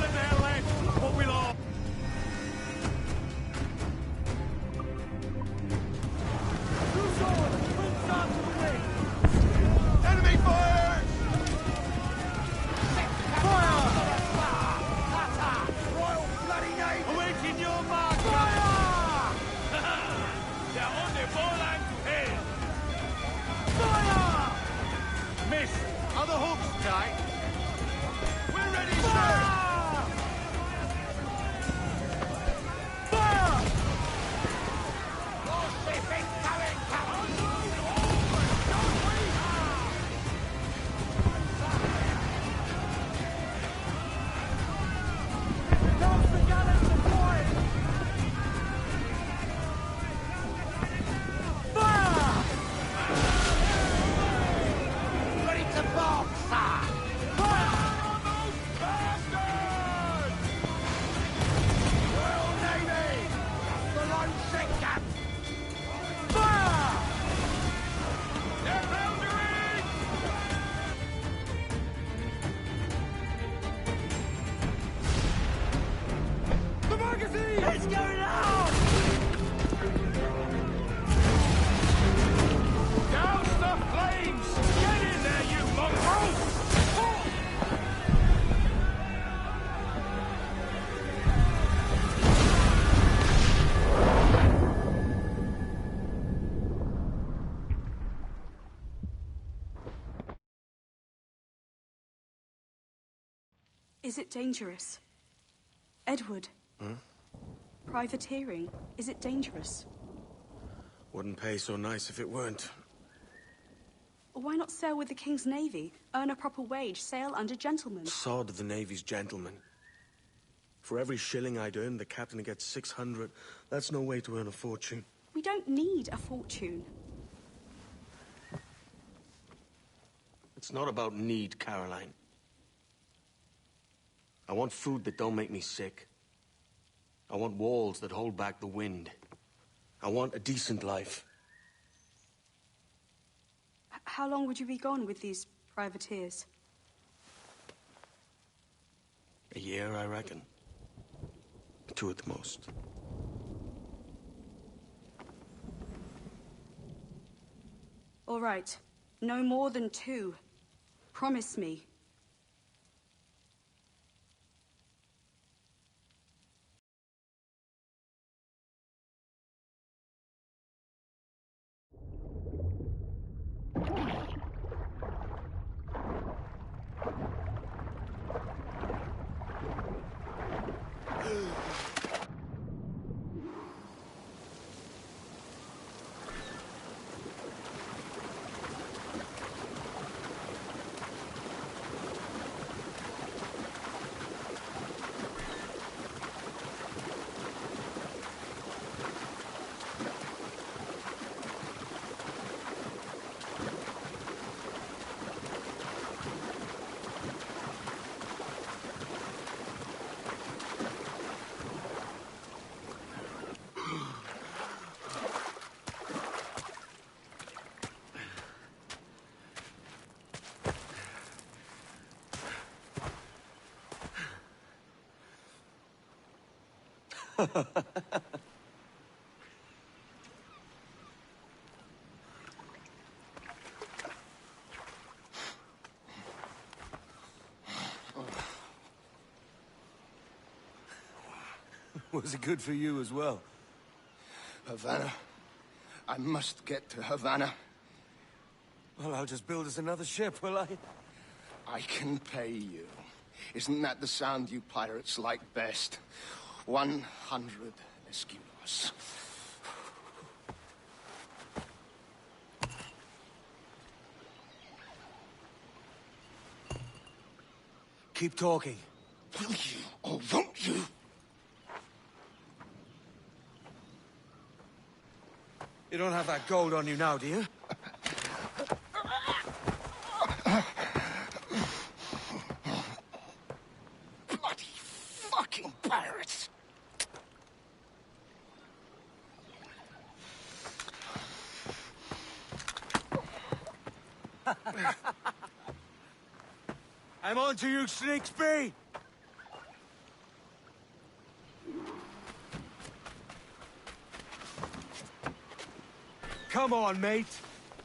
skeleton there left, but we'll all... Enemy fire! Fire! Royal bloody name! Awaiting your mark! Fire! They're on the ball and head! Fire! Miss! Are the hooks tight? We're ready, sir! Fire! Your ship incoming, Captain! It's going out! Douse the flames! Get in there, you mongrels! Is it dangerous? Edward? Huh? Privateering, is it dangerous? Wouldn't pay so nice if it weren't. Why not sail with the King's Navy? Earn a proper wage, sail under gentlemen. Sod the Navy's gentlemen. For every shilling I'd earn, the captain gets 600. That's no way to earn a fortune. We don't need a fortune. It's not about need, Caroline. I want food that don't make me sick. I want walls that hold back the wind. I want a decent life. How long would you be gone with these privateers? A year, I reckon. 2 at the most. All right. No more than 2. Promise me. Was it good for you as well? Havana. I must get to Havana. Well, I'll just build us another ship, will I? I can pay you. Isn't that the sound you pirates like best? 100 escudos. Keep talking. Will you, or won't you? You don't have that gold on you now, do you? Bloody fucking pirates! I'm on to you, Snakesby! come on, mate.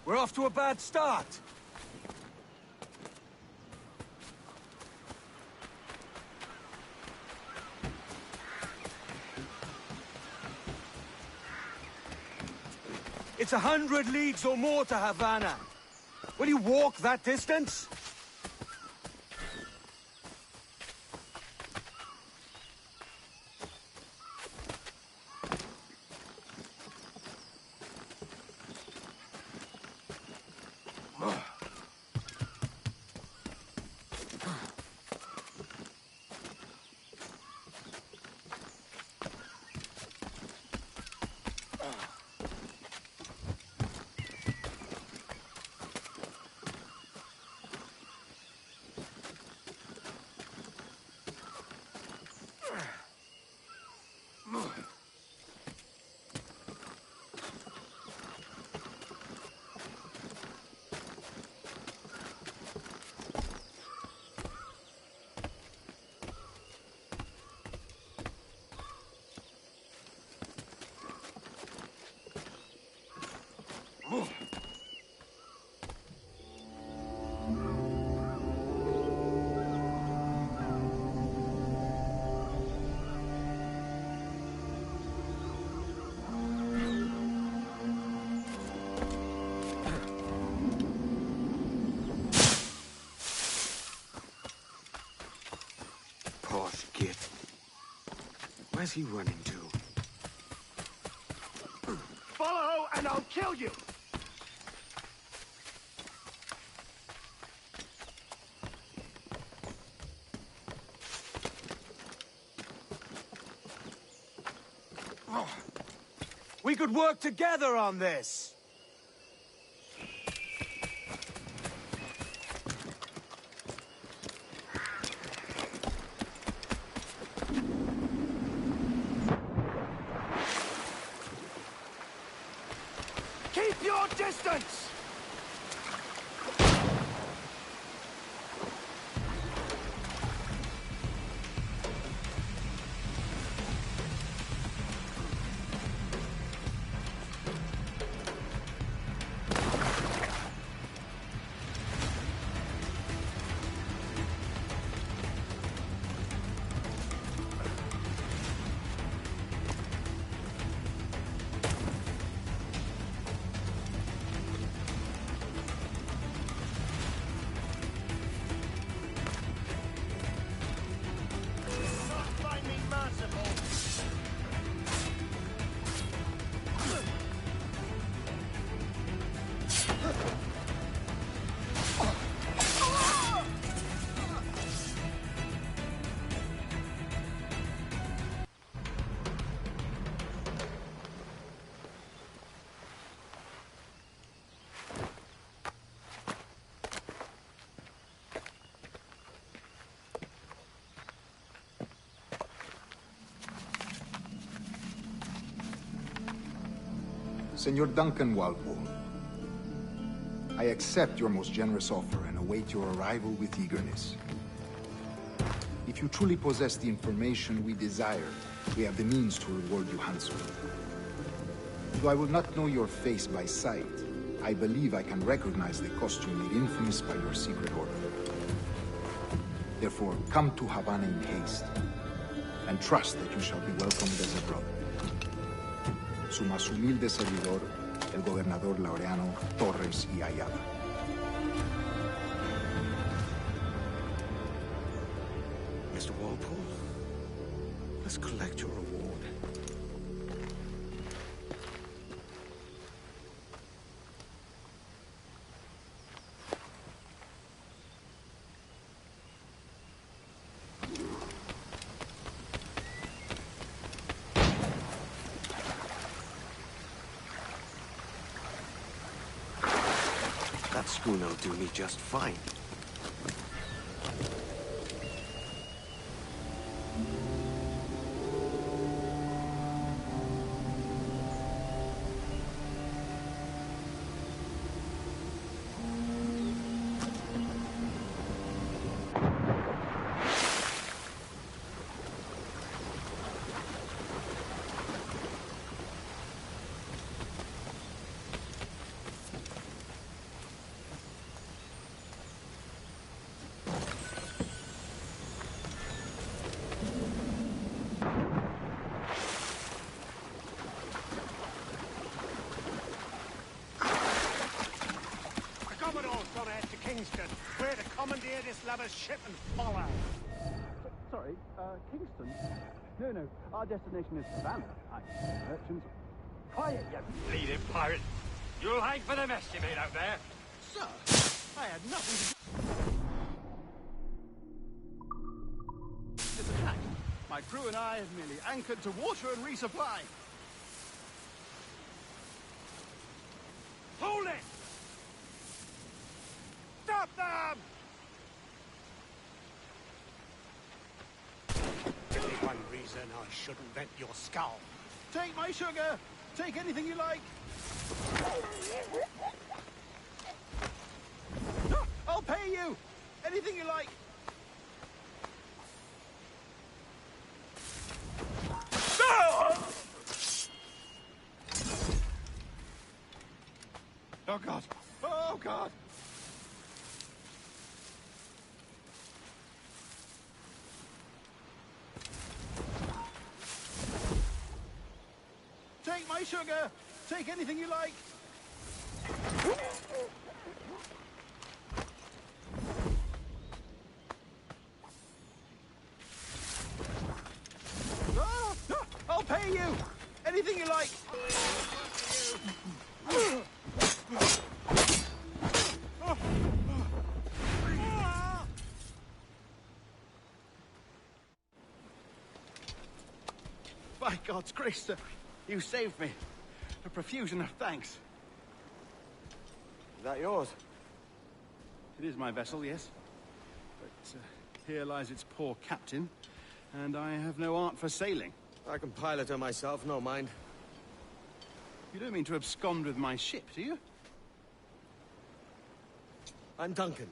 We're off to a bad start. It's 100 leagues or more to Havana. Will you walk that distance? Posh git. Where's he running to? Follow and I'll kill you! We could work together on this! Keep your distance! Senor Duncan Walpole, I accept your most generous offer and await your arrival with eagerness. If you truly possess the information we desire, we have the means to reward you handsomely. Though I will not know your face by sight, I believe I can recognize the costume made infamous by your secret order. Therefore, come to Havana in haste, and trust that you shall be welcomed as a brother. Su más humilde servidor, el gobernador Laureano Torres y Ayala. Mr. Walpole, let's collect your reward. That schooner'll do me just fine. the ship and follow. Sorry, Kingston? No, our destination is Havana. Merchants... Quiet, you Bleeding pirate. You'll hang for the mess you made out there. Sir, I had nothing to do... This attack. My crew and I have merely anchored to water and resupply. Hold it! Stop them! Only one reason I shouldn't vent your skull. Take my sugar! Take anything you like! I'll pay you! Anything you like! Oh, God! Oh, God! Take my sugar! Take anything you like! No! I'll pay you! Anything you like! By God's grace, sir, you saved me. A profusion of thanks. Is that yours? It is my vessel, yes. But here lies its poor captain, and I have no art for sailing. I can pilot her myself, no mind. You don't mean to abscond with my ship, do you? I'm Duncan.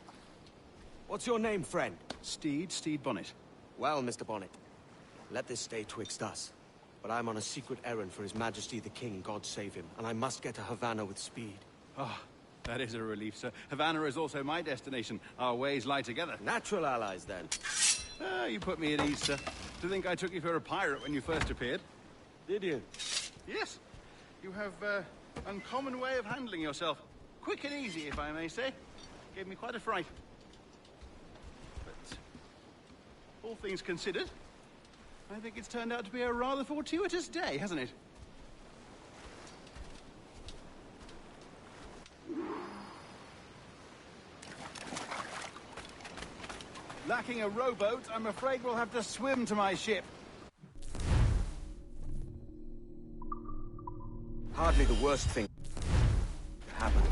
What's your name, friend? Steed Bonnet. Well, Mr. Bonnet, let this stay twixt us. But I'm on a secret errand for His Majesty the King, God save him, and I must get to Havana with speed. Oh, that is a relief, sir. Havana is also my destination. Our ways lie together. Natural allies, then. Ah, you put me at ease, sir. To think I took you for a pirate when you first appeared. Did you? Yes. You have uncommon way of handling yourself. Quick and easy, if I may say. Gave me quite a fright. But all things considered, I think it's turned out to be a rather fortuitous day, hasn't it? Lacking a rowboat, I'm afraid we'll have to swim to my ship. Hardly the worst thing happened.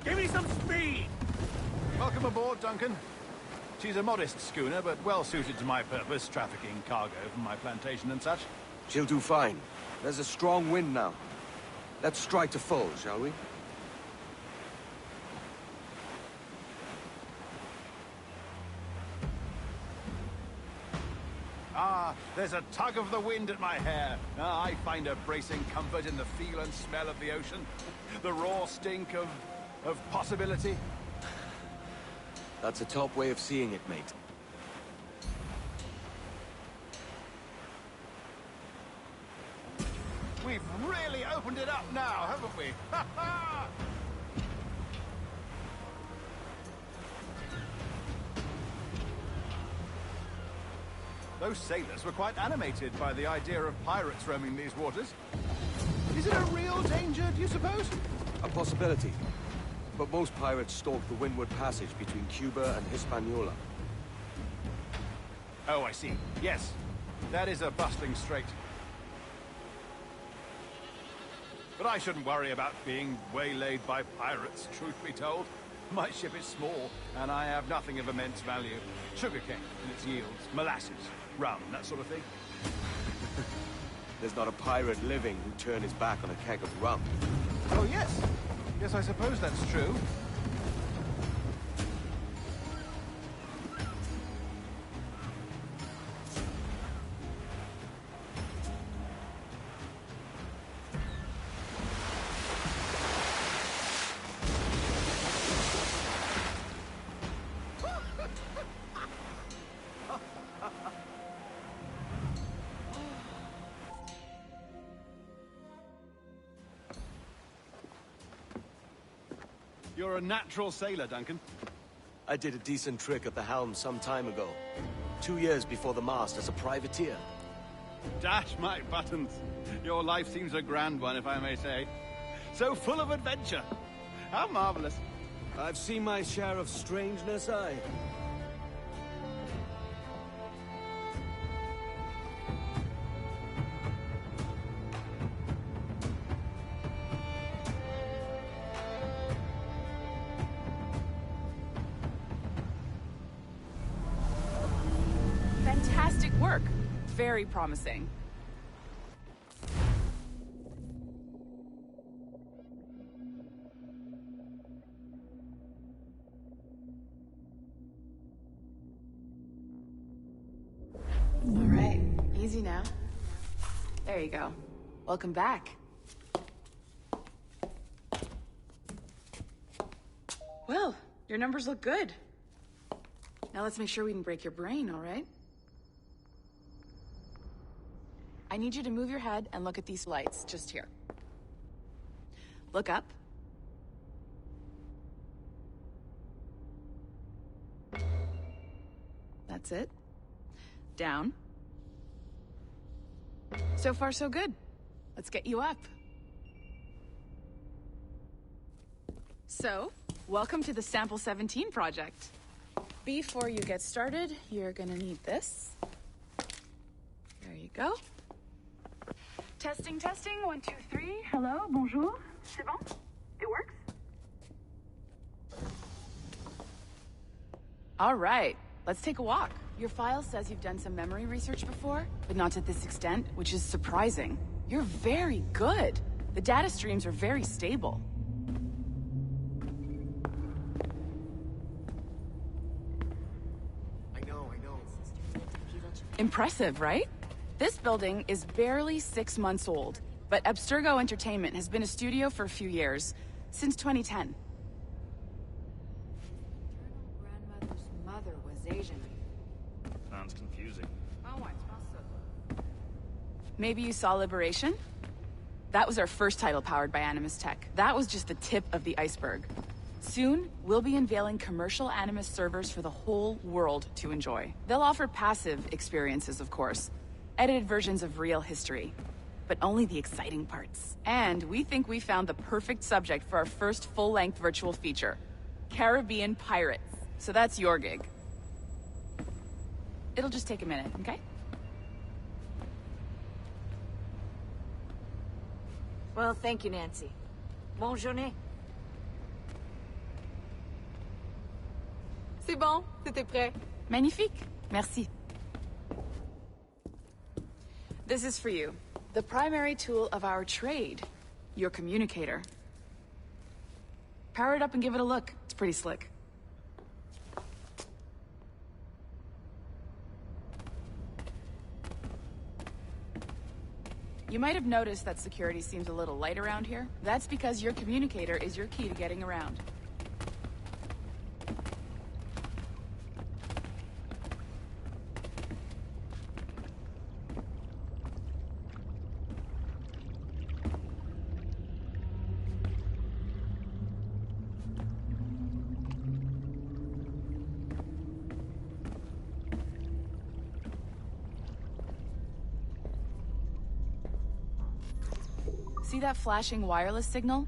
Give me some speed! Welcome aboard, Duncan. She's a modest schooner, but well suited to my purpose, trafficking cargo from my plantation and such. She'll do fine. There's a strong wind now. Let's strike to full, shall we? Ah, There's a tug of the wind at my hair. I find a bracing comfort in the feel and smell of the ocean. The raw stink of possibility. That's a top way of seeing it, mate. We've really opened it up now, haven't we? Ha ha! Those sailors were quite animated by the idea of pirates roaming these waters. Is it a real danger, do you suppose? A possibility. But most pirates stalk the windward passage between Cuba and Hispaniola. Oh, I see. Yes, that is a bustling strait. But I shouldn't worry about being waylaid by pirates, truth be told. My ship is small, and I have nothing of immense value. Sugarcane and its yields, molasses, rum, that sort of thing. There's not a pirate living who'd turn his back on a keg of rum. Oh, yes. Yes, I suppose that's true. You're a natural sailor, Duncan. I did a decent trick at the helm some time ago. 2 years before the mast as a privateer. Dash my buttons. Your life seems a grand one, if I may say. So full of adventure. How marvelous. I've seen my share of strangeness, aye. Fantastic work. Very promising. All right, easy now. There you go. Welcome back. Well, your numbers look good. Now let's make sure we can break your brain, all right? I need you to move your head and look at these lights just here. Look up. That's it. Down. So far, so good. Let's get you up. So, welcome to the Sample 17 project. Before you get started, you're gonna need this. There you go. Testing, testing, 1, 2, 3. Hello, bonjour. C'est bon? It works? All right, let's take a walk. Your file says you've done some memory research before, but not to this extent, which is surprising. You're very good. The data streams are very stable. I know. Impressive, right? This building is barely 6 months old, but Abstergo Entertainment has been a studio for a few years, since 2010. Grandmother's mother was Asian. Sounds confusing. Maybe you saw Liberation? That was our first title powered by Animus Tech. That was just the tip of the iceberg. Soon, we'll be unveiling commercial Animus servers for the whole world to enjoy. They'll offer passive experiences, of course. Edited versions of real history. But only the exciting parts. And we think we found the perfect subject for our first full-length virtual feature. Caribbean pirates. So that's your gig. It'll just take a minute, okay? Well, thank you, Nancy. Bonne journée. C'est bon, c'était prêt. Magnifique. Merci. This is for you. The primary tool of our trade. Your communicator. Power it up and give it a look. It's pretty slick. You might have noticed that security seems a little light around here. That's because your communicator is your key to getting around. See that flashing wireless signal?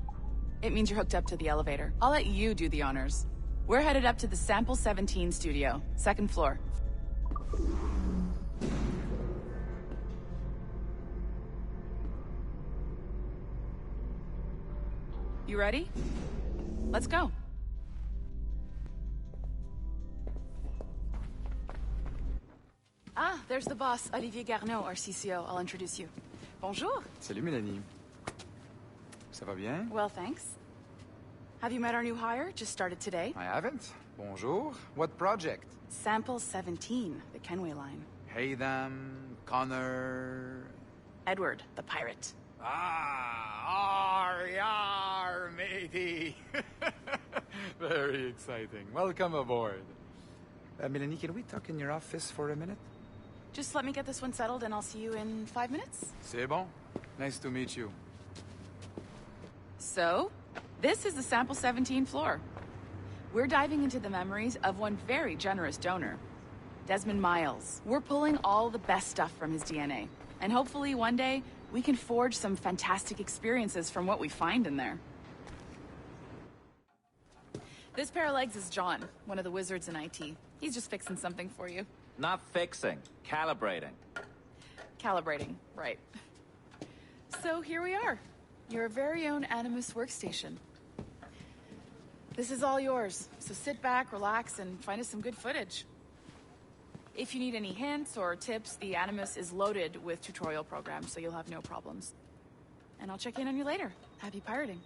It means you're hooked up to the elevator. I'll let you do the honors. We're headed up to the Sample 17 studio, 2nd floor. You ready? Let's go. Ah, there's the boss, Olivier Garneau, our CCO. I'll introduce you. Bonjour. Salut, Mélanie. Ça va bien? Well, thanks. Have you met our new hire? Just started today. I haven't. Bonjour. What project? Sample 17, the Kenway line. Haytham, Connor... Edward, the pirate. Ah, yar, matey. Very exciting. Welcome aboard. Mélanie, can we talk in your office for a minute? Just let me get this one settled and I'll see you in 5 minutes. C'est bon. Nice to meet you. So, this is the Sample 17 floor. We're diving into the memories of one very generous donor, Desmond Miles. We're pulling all the best stuff from his DNA. And hopefully one day, we can forge some fantastic experiences from what we find in there. This pair of legs is John, one of the wizards in IT. He's just fixing something for you. Not fixing, calibrating. Calibrating, right. So here we are, your very own Animus workstation. This is all yours, so sit back, relax, and find us some good footage. If you need any hints or tips, the Animus is loaded with tutorial programs, so you'll have no problems. And I'll check in on you later. Happy pirating.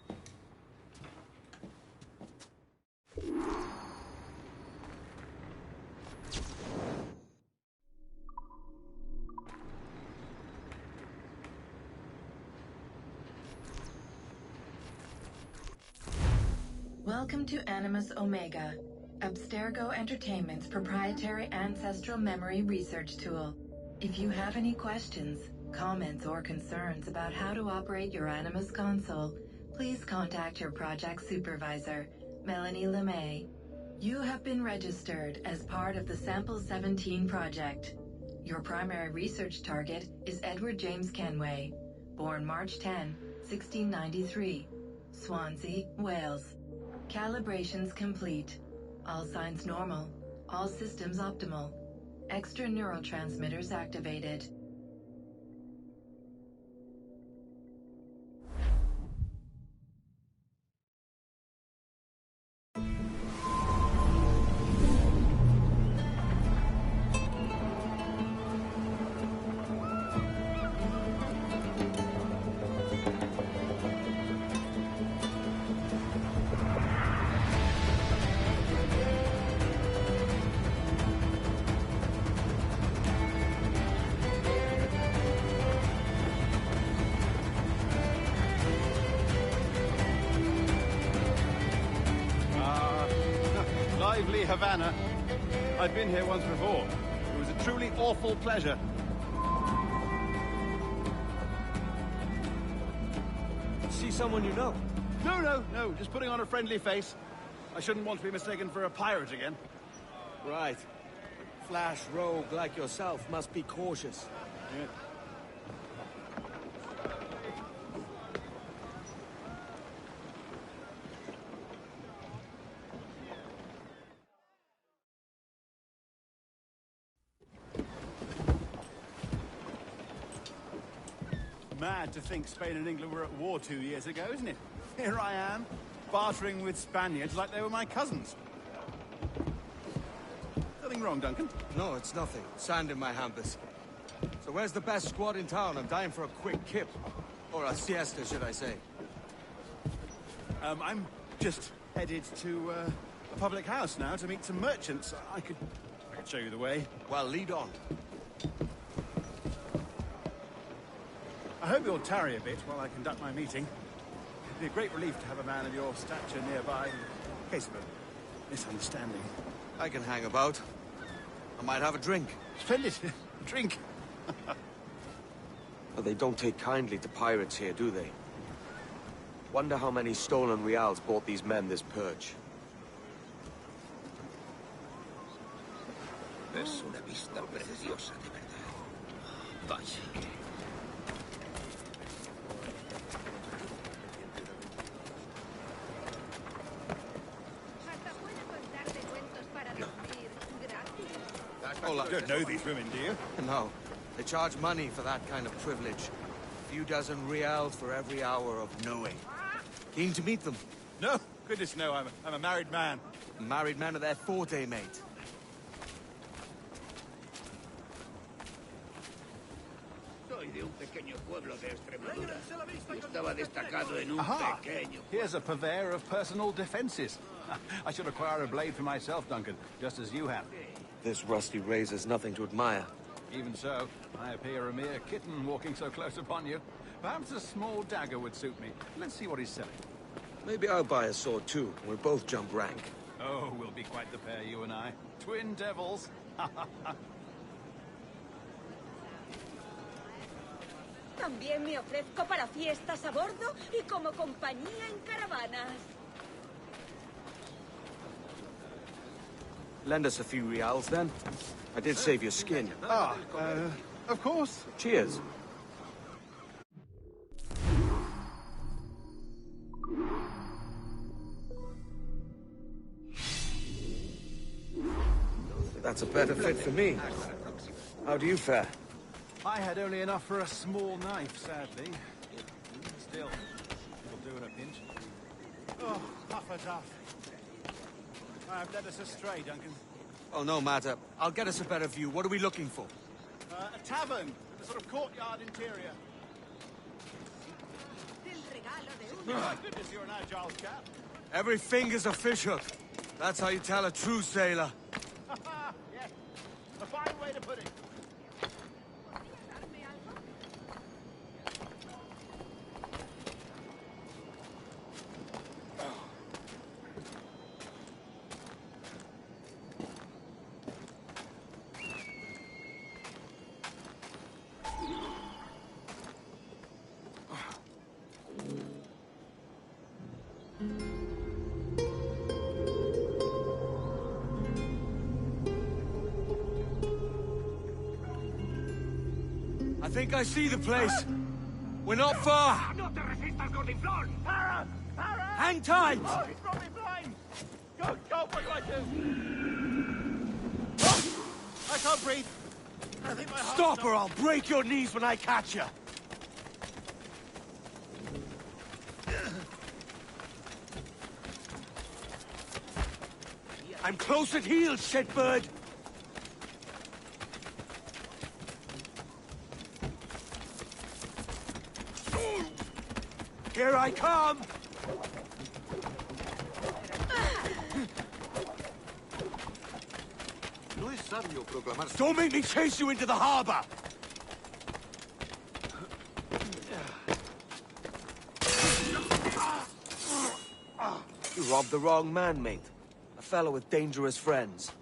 Welcome to Animus Omega, Abstergo Entertainment's proprietary ancestral memory research tool. If you have any questions, comments, or concerns about how to operate your Animus console, please contact your project supervisor, Melanie LeMay. You have been registered as part of the Sample 17 project. Your primary research target is Edward James Kenway, born March 10, 1693, Swansea, Wales. Calibrations complete. All signs normal. All systems optimal. Extra neurotransmitters activated. Lively Havana. I've been here once before. It was a truly awful pleasure. See someone you know? No. Just putting on a friendly face. I shouldn't want to be mistaken for a pirate again. Right. Flash rogue like yourself must be cautious. Yeah. Mad to think Spain and England were at war 2 years ago, isn't it? Here I am, bartering with Spaniards like they were my cousins. Nothing wrong, Duncan? No, it's nothing. Sand in my hampers. So where's the best squad in town? I'm dying for a quick kip. Or a siesta, should I say. I'm just headed to a public house now to meet some merchants. I could show you the way. Well, lead on. hope you'll tarry a bit while I conduct my meeting. It'd be a great relief to have a man of your stature nearby in case of a misunderstanding. I can hang about. I might have a drink. Splendid. Drink. Well, they don't take kindly to pirates here, do they? Wonder how many stolen reals bought these men this purge. Es una vista preciosa, de verdad. Vaya. Oh, you don't know these women, do you? No. They charge money for that kind of privilege. A few dozen reals for every hour of knowing. Keen to meet them? No. Goodness, no. I'm a married man. A married man of their forte, mate. Soy de un pequeño pueblo de Extremadura. Y estaba destacado en un pequeño... Here's a purveyor of personal defenses. I should acquire a blade for myself, Duncan, just as you have. This rusty razor's nothing to admire. Even so, I appear a mere kitten walking so close upon you. Perhaps a small dagger would suit me. Let's see what he's selling. Maybe I'll buy a sword too. We'll both jump rank. Oh, we'll be quite the pair, you and I. Twin devils. También me ofrezco para fiestas a bordo y como compañía en caravanas. Lend us a few reals, then. I did save your skin. Of course. Cheers. That's a better fit for me. How do you fare? I had only enough for a small knife, sadly. Still, it'll do in a pinch. Oh, huff a duff. I've led us astray, Duncan. Oh, no matter. I'll get us a better view. What are we looking for? A tavern with a sort of courtyard interior. Oh, my goodness, you're an agile chap. Every finger's a fishhook. That's how you tell a true sailor. Yes, a fine way to put it. I think I see the place. We're not far. ¡No te resistas, gordinflón! ¡Para! ¡Para! Hang tight! Oh, he's got me blind! Go, what do I do? I can't breathe. I think my heart's Stop or I'll break your knees when I catch you. I'm close at heel, shitbird. Here I come! Don't make me chase you into the harbor! You robbed the wrong man, mate. A fellow with dangerous friends.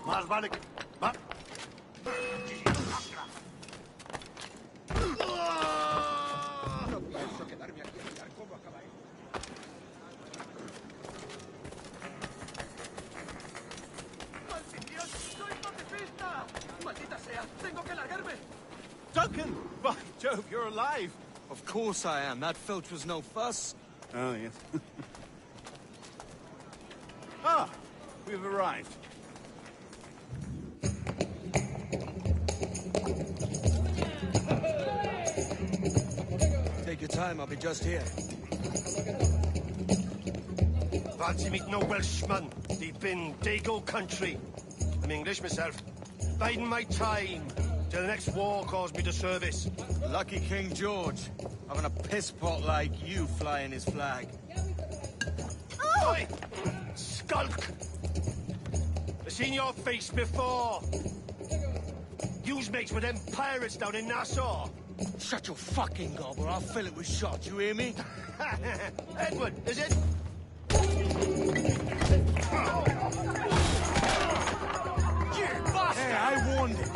Más vale que... Va. No pienso quedarme aquí a mirar cómo acaba él. ¡Maldición! ¡Soy pacifista! ¡Maldita sea! ¡Tengo que largarme! Duncan! By Jove, you're alive! Of course I am. That filch was no fuss. Oh, yes. Ah! We've arrived. Take your time, I'll be just here. Fancy meeting no Welshman deep in Dago country. I'm English myself. Biding my time till the next war calls me to service. Lucky King George, having a piss pot like you flying his flag. ¡Oh! Oi! Skulk! I've seen your face before. Yous mates with them pirates down in Nassau. Shut your fucking gob or I'll fill it with shots, you hear me? Edward, is it? You bastard! Hey, I warned him.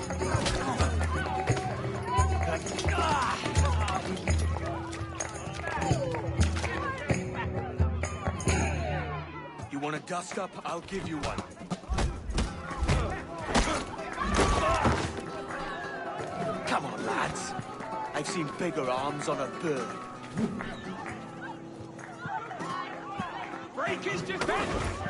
You want a dust-up? I'll give you one. Come on, lads. I've seen bigger arms on a bird. Break his defense!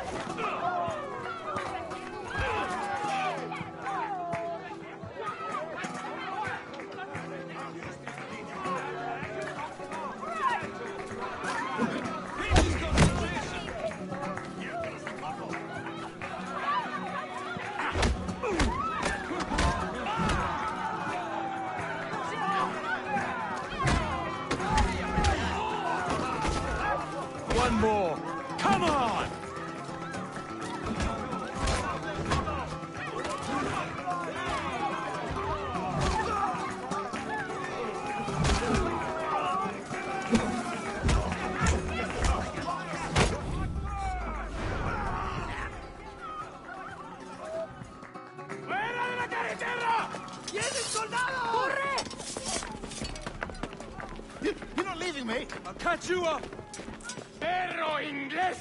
One more. Come on! ¡Fuera de la carretera! ¡Viene el soldado! ¡Corre! You're not leaving me. I'll catch you up! ¡Perro inglés!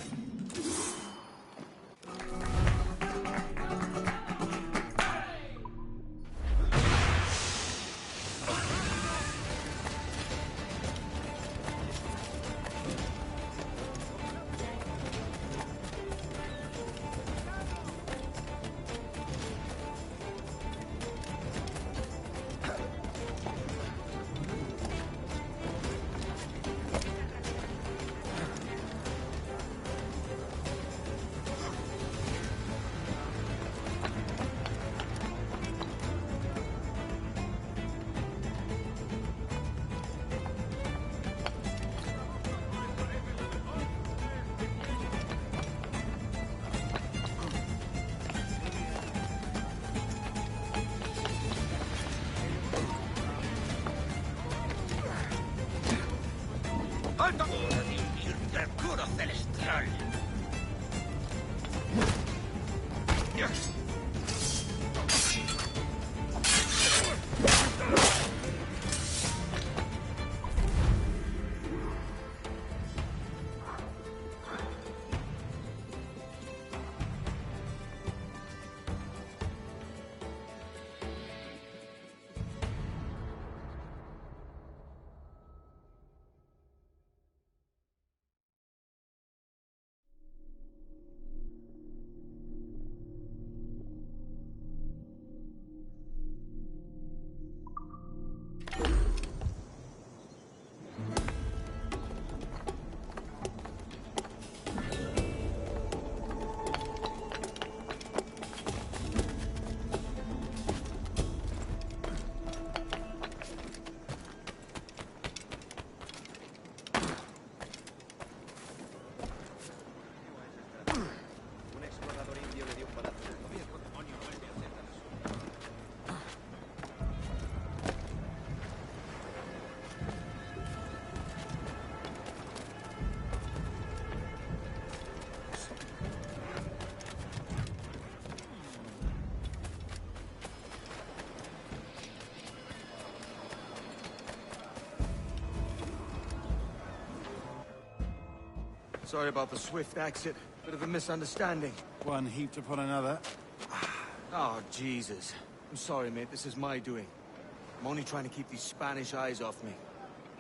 ¡Mercurio celestial! Sorry about the swift exit. Bit of a misunderstanding. One heaped upon another. Oh, Jesus. I'm sorry, mate. This is my doing. I'm only trying to keep these Spanish eyes off me.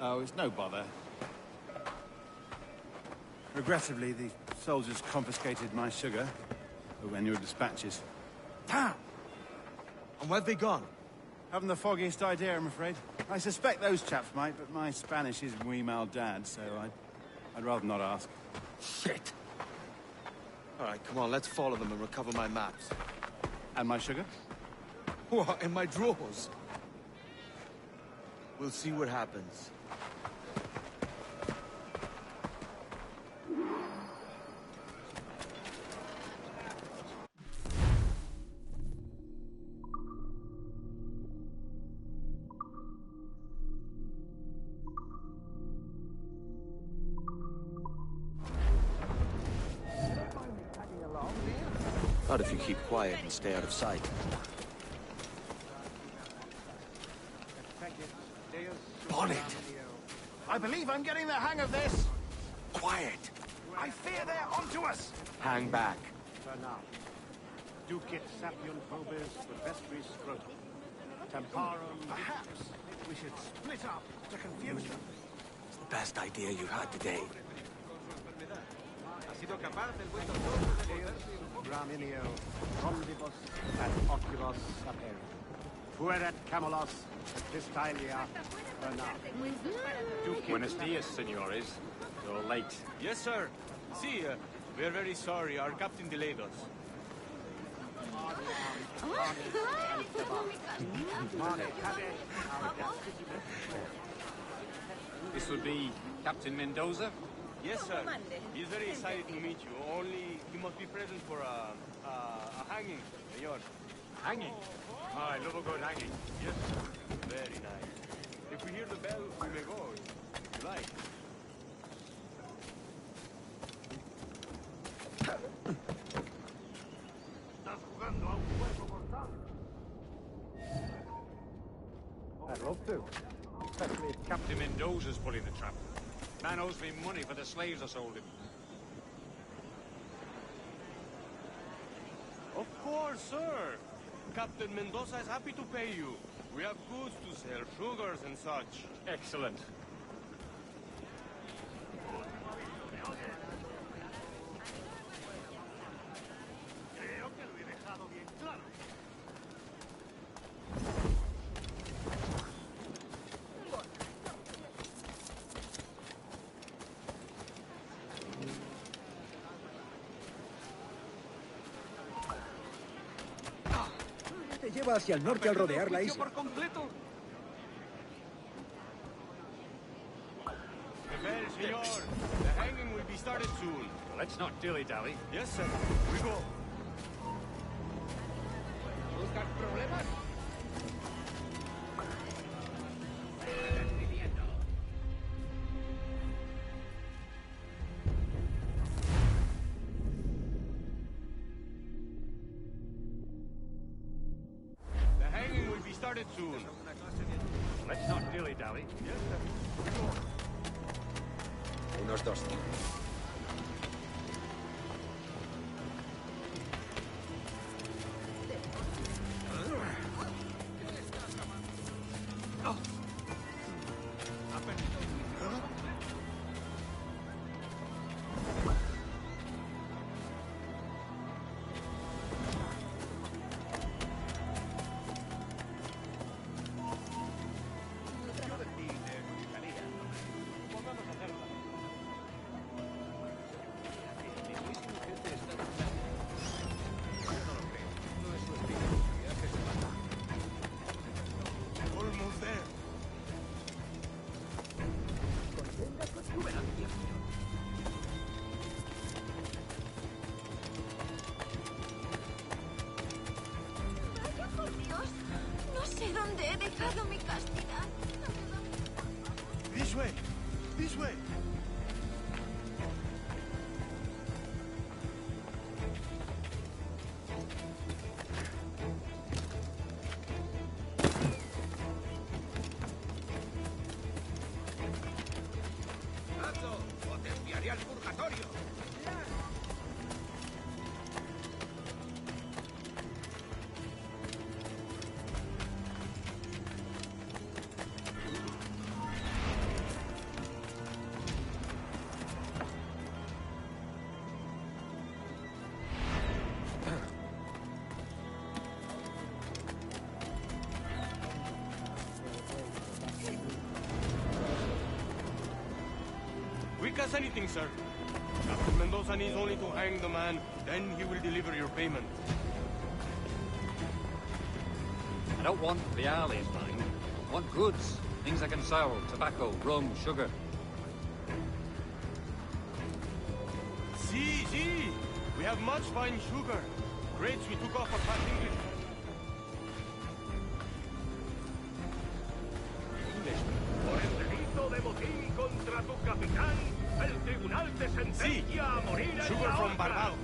Oh, it's no bother. Regrettably, the soldiers confiscated my sugar when your dispatches. Damn! And where've they gone? Haven't the foggiest idea, I'm afraid. I suspect those chaps might, but my Spanish is muy mal dad, so I'd rather not ask. Shit! All right, come on, let's follow them and recover my maps. And my sugar? What, in my drawers? We'll see what happens. Not if you keep quiet and stay out of sight. Bonnet! I believe I'm getting the hang of this. Quiet! I fear they're onto us. Hang back. For now. Ducit sapium phobis vestris scrotum. Temparum... Perhaps we should split up to confuse them. It's the best idea you've had today. Braminio, rondibus et oculus aperi. Fueret camelos et distalia per now. Buenos dias, senores. You're late. Yes, sir. See, we are very sorry. Our captain delayed us. This would be Captain Mendoza? Yes, sir. He is very excited to meet you. Only he must be present for a hanging, senor. Hanging? Oh, I love a good hanging. Yes, sir. Very nice. If we hear the bell, we may go. If you like. Estás jugando a un juego mortal. I'd love to. Especially if Captain Mendoza's pulling the trap. Man owes me money for the slaves I sold him. Of course, sir. Captain Mendoza is happy to pay you. We have goods to sell, sugars and such. Excellent. Creo que lo he dejado bien claro. Te lleva hacia el norte al rodear la isla. Por completo. Prepare, senor. The hanging will be started soon. Let's not dilly-dally. Yes, sir. We go. ¿Buscas problemas? The hanging will be started soon. Let's not dilly-dally. Yes, sir. We go. Unos 2. Almost there. Vaya por Dios. No sé dónde he dejado mi castidad. This way. This way. ¡Hazlo! ¡O te enviaré al purgatorio! Quick as anything, sir. Captain Mendoza needs only to hang the man, then he will deliver your payment. I don't want the alleys, mind. I want goods. Things I can sell. Tobacco, rum, sugar. See. We have much fine sugar. Grapes we took off of Fat English. Por el delito de motín contra tu capitán, el tribunal te sentencia a morir en Sugar la from horca. Barbados.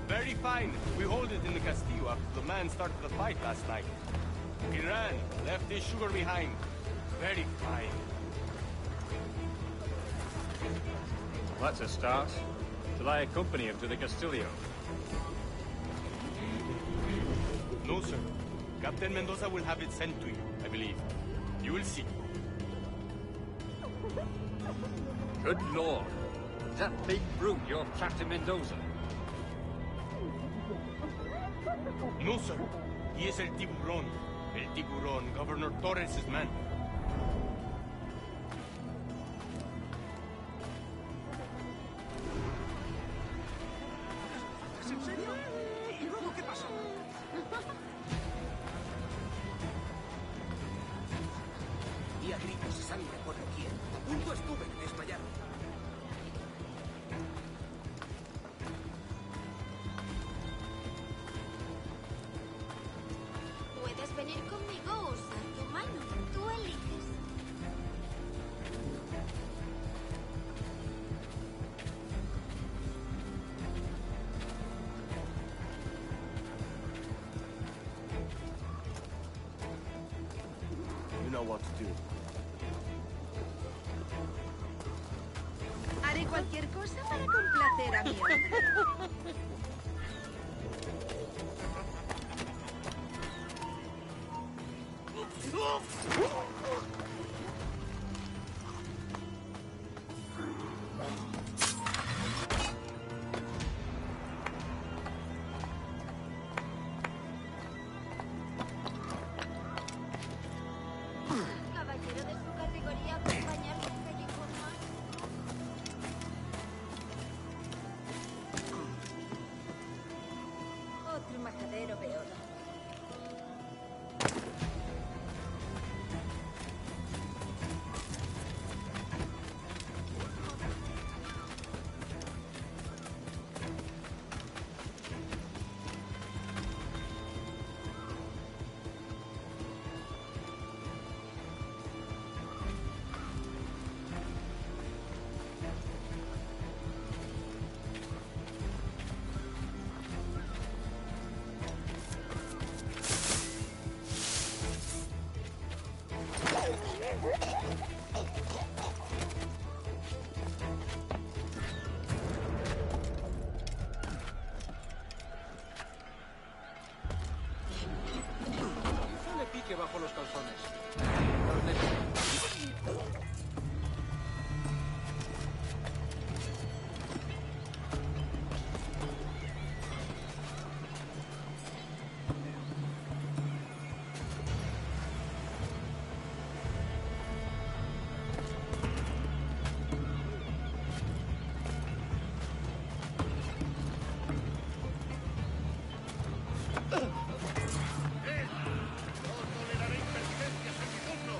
Very Very fine. We hold it in the Castillo after the man started the fight last night. He ran, left his sugar behind. Very fine. That's a start. Shall I accompany him to the Castillo? No, sir. Captain Mendoza will have it sent to you, I believe. You will see. Good lord. Is that big brute your Captain Mendoza? No, sir. He is El Tiburón. El Tiburón, Governor Torres' man. ¿Es en serio? ¿Y luego qué pasó? Y a gritos y sangre por doquier. A punto estuve de desmayar. Puedes venir conmigo o usar tu mano. Tú eliges. You know what to do. Haré cualquier cosa para complacer a mi hombre. Caballero de su categoría, acompañarme al callejón más. Otro majadero peor. Quizá le pique bajo los calzones. Los necesito. No toleraré impertinencias en mi turno.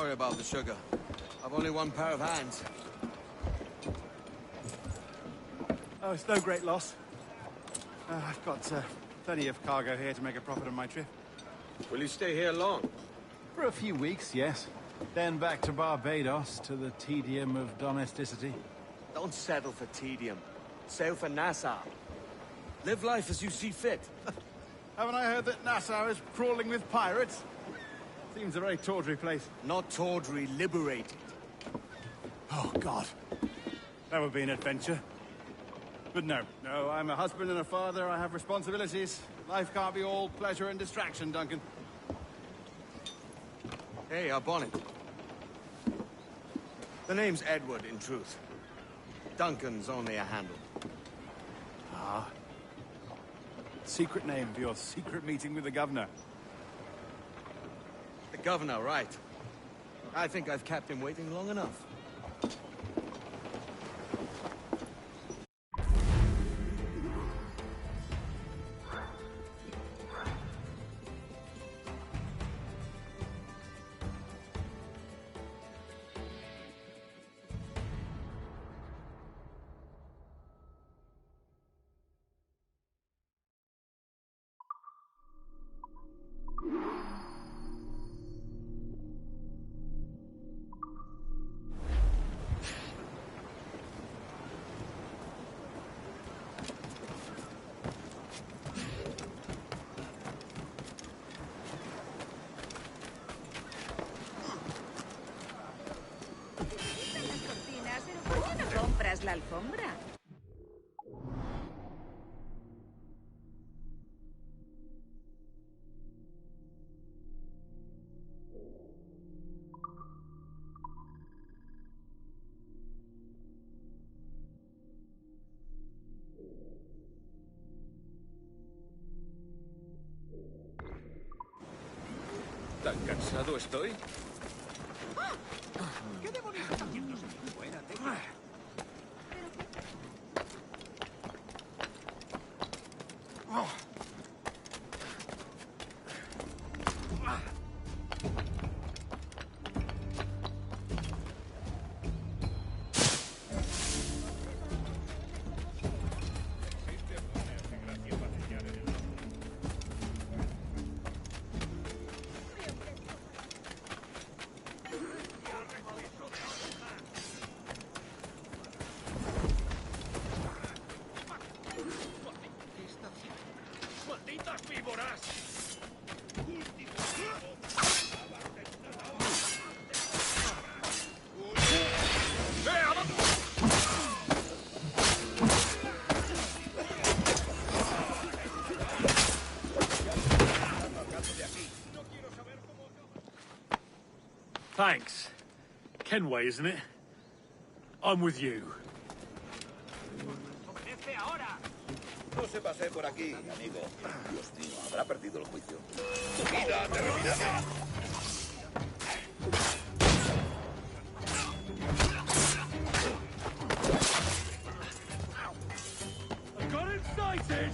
Sorry about the sugar. I've only one pair of hands. Oh, it's no great loss. I've got plenty of cargo here to make a profit on my trip. Will you stay here long? For a few weeks, yes. Then back to Barbados, to the tedium of domesticity. Don't settle for tedium. Sail for Nassau. Live life as you see fit. Haven't I heard that Nassau is crawling with pirates? Seems a very tawdry place. Not tawdry, liberated. Oh, God. That would be an adventure. But no, I'm a husband and a father. I have responsibilities. Life can't be all pleasure and distraction, Duncan. Hey, our bonnet. The name's Edward, in truth. Duncan's only a handle. Ah. Secret name for your secret meeting with the governor. The governor, right. I think I've kept him waiting long enough. La alfombra. ¿Tan cansado estoy? ¿Qué demonios está haciendo? Buena técnica. Thanks. Kenway, isn't it? I'm with you. No se pase por aquí, amigo. Dios mío, habrá perdido el juicio. Tu vida terminará. I got excited!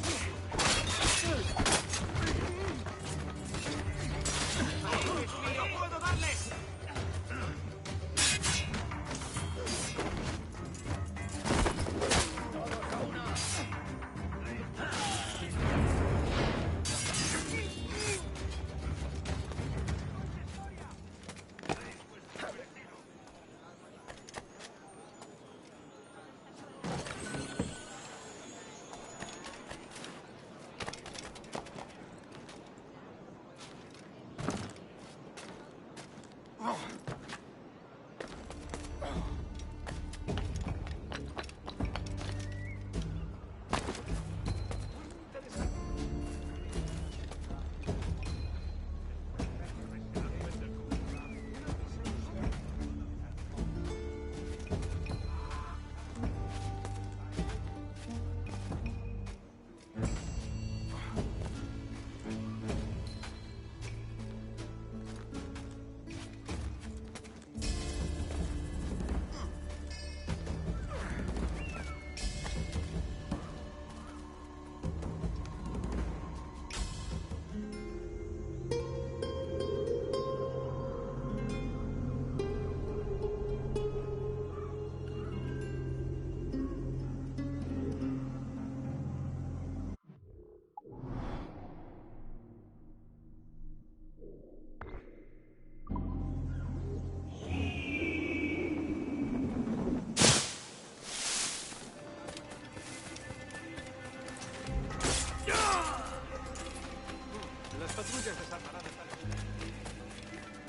patrullas desarmarán esta lejos.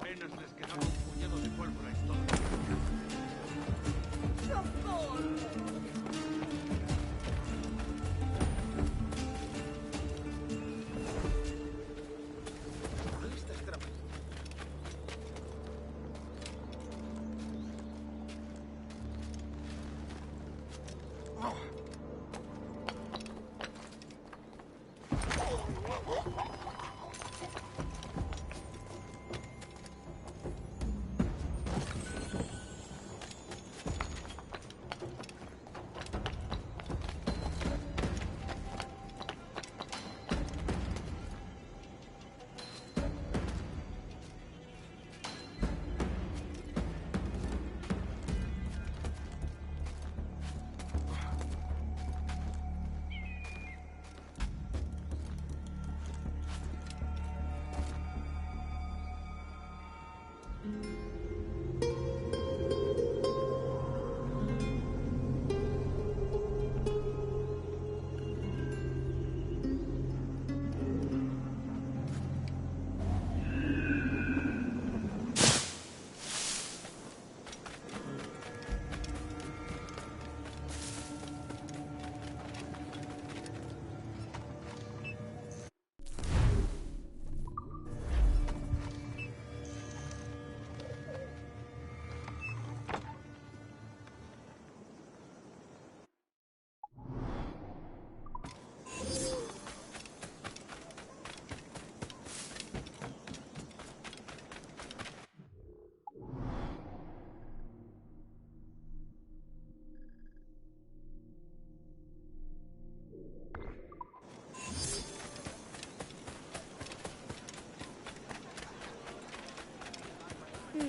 Apenas les quedaba un puñado de pólvora y todo. ¿Qué estás tramando?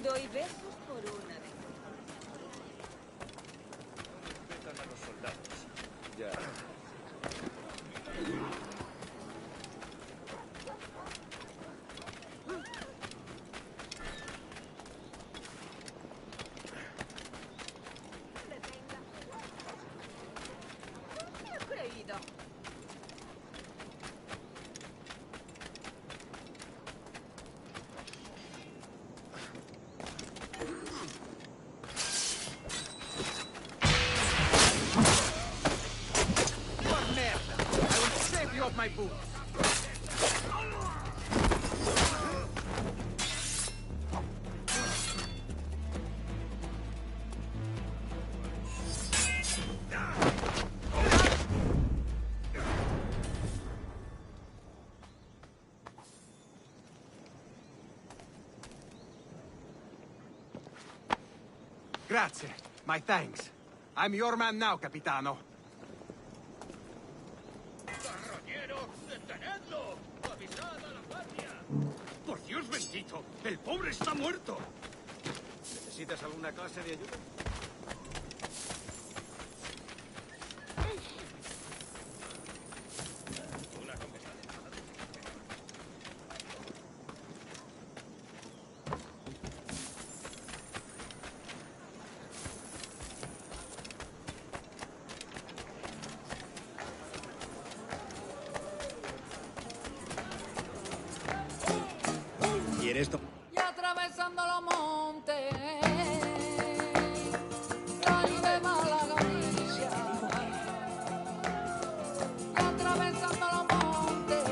Doy besos por una vez. Respetan a los soldados. Ya. ¿Qué he creído? My boots. Grazie. My thanks. I'm your man now, Capitano. ¡Detenedlo! ¡Avisad a la guardia! ¡Por Dios bendito! ¡El pobre está muerto! ¿Necesitas alguna clase de ayuda? ¿Quieres to- Y atravesando los montes, rayo de mala galicia. Y atravesando los montes,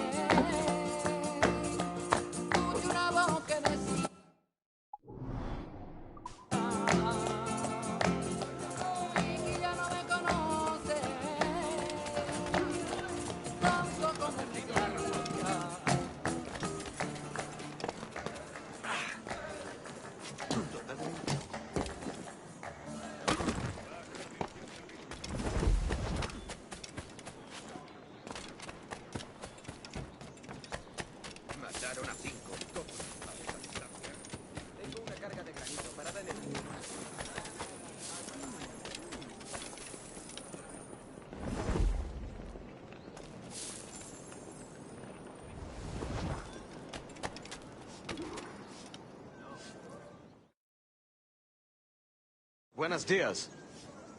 tuve una dispararon a 5. Todos a esa distancia. Tengo una carga de granito parada en el muro. Buenos dias.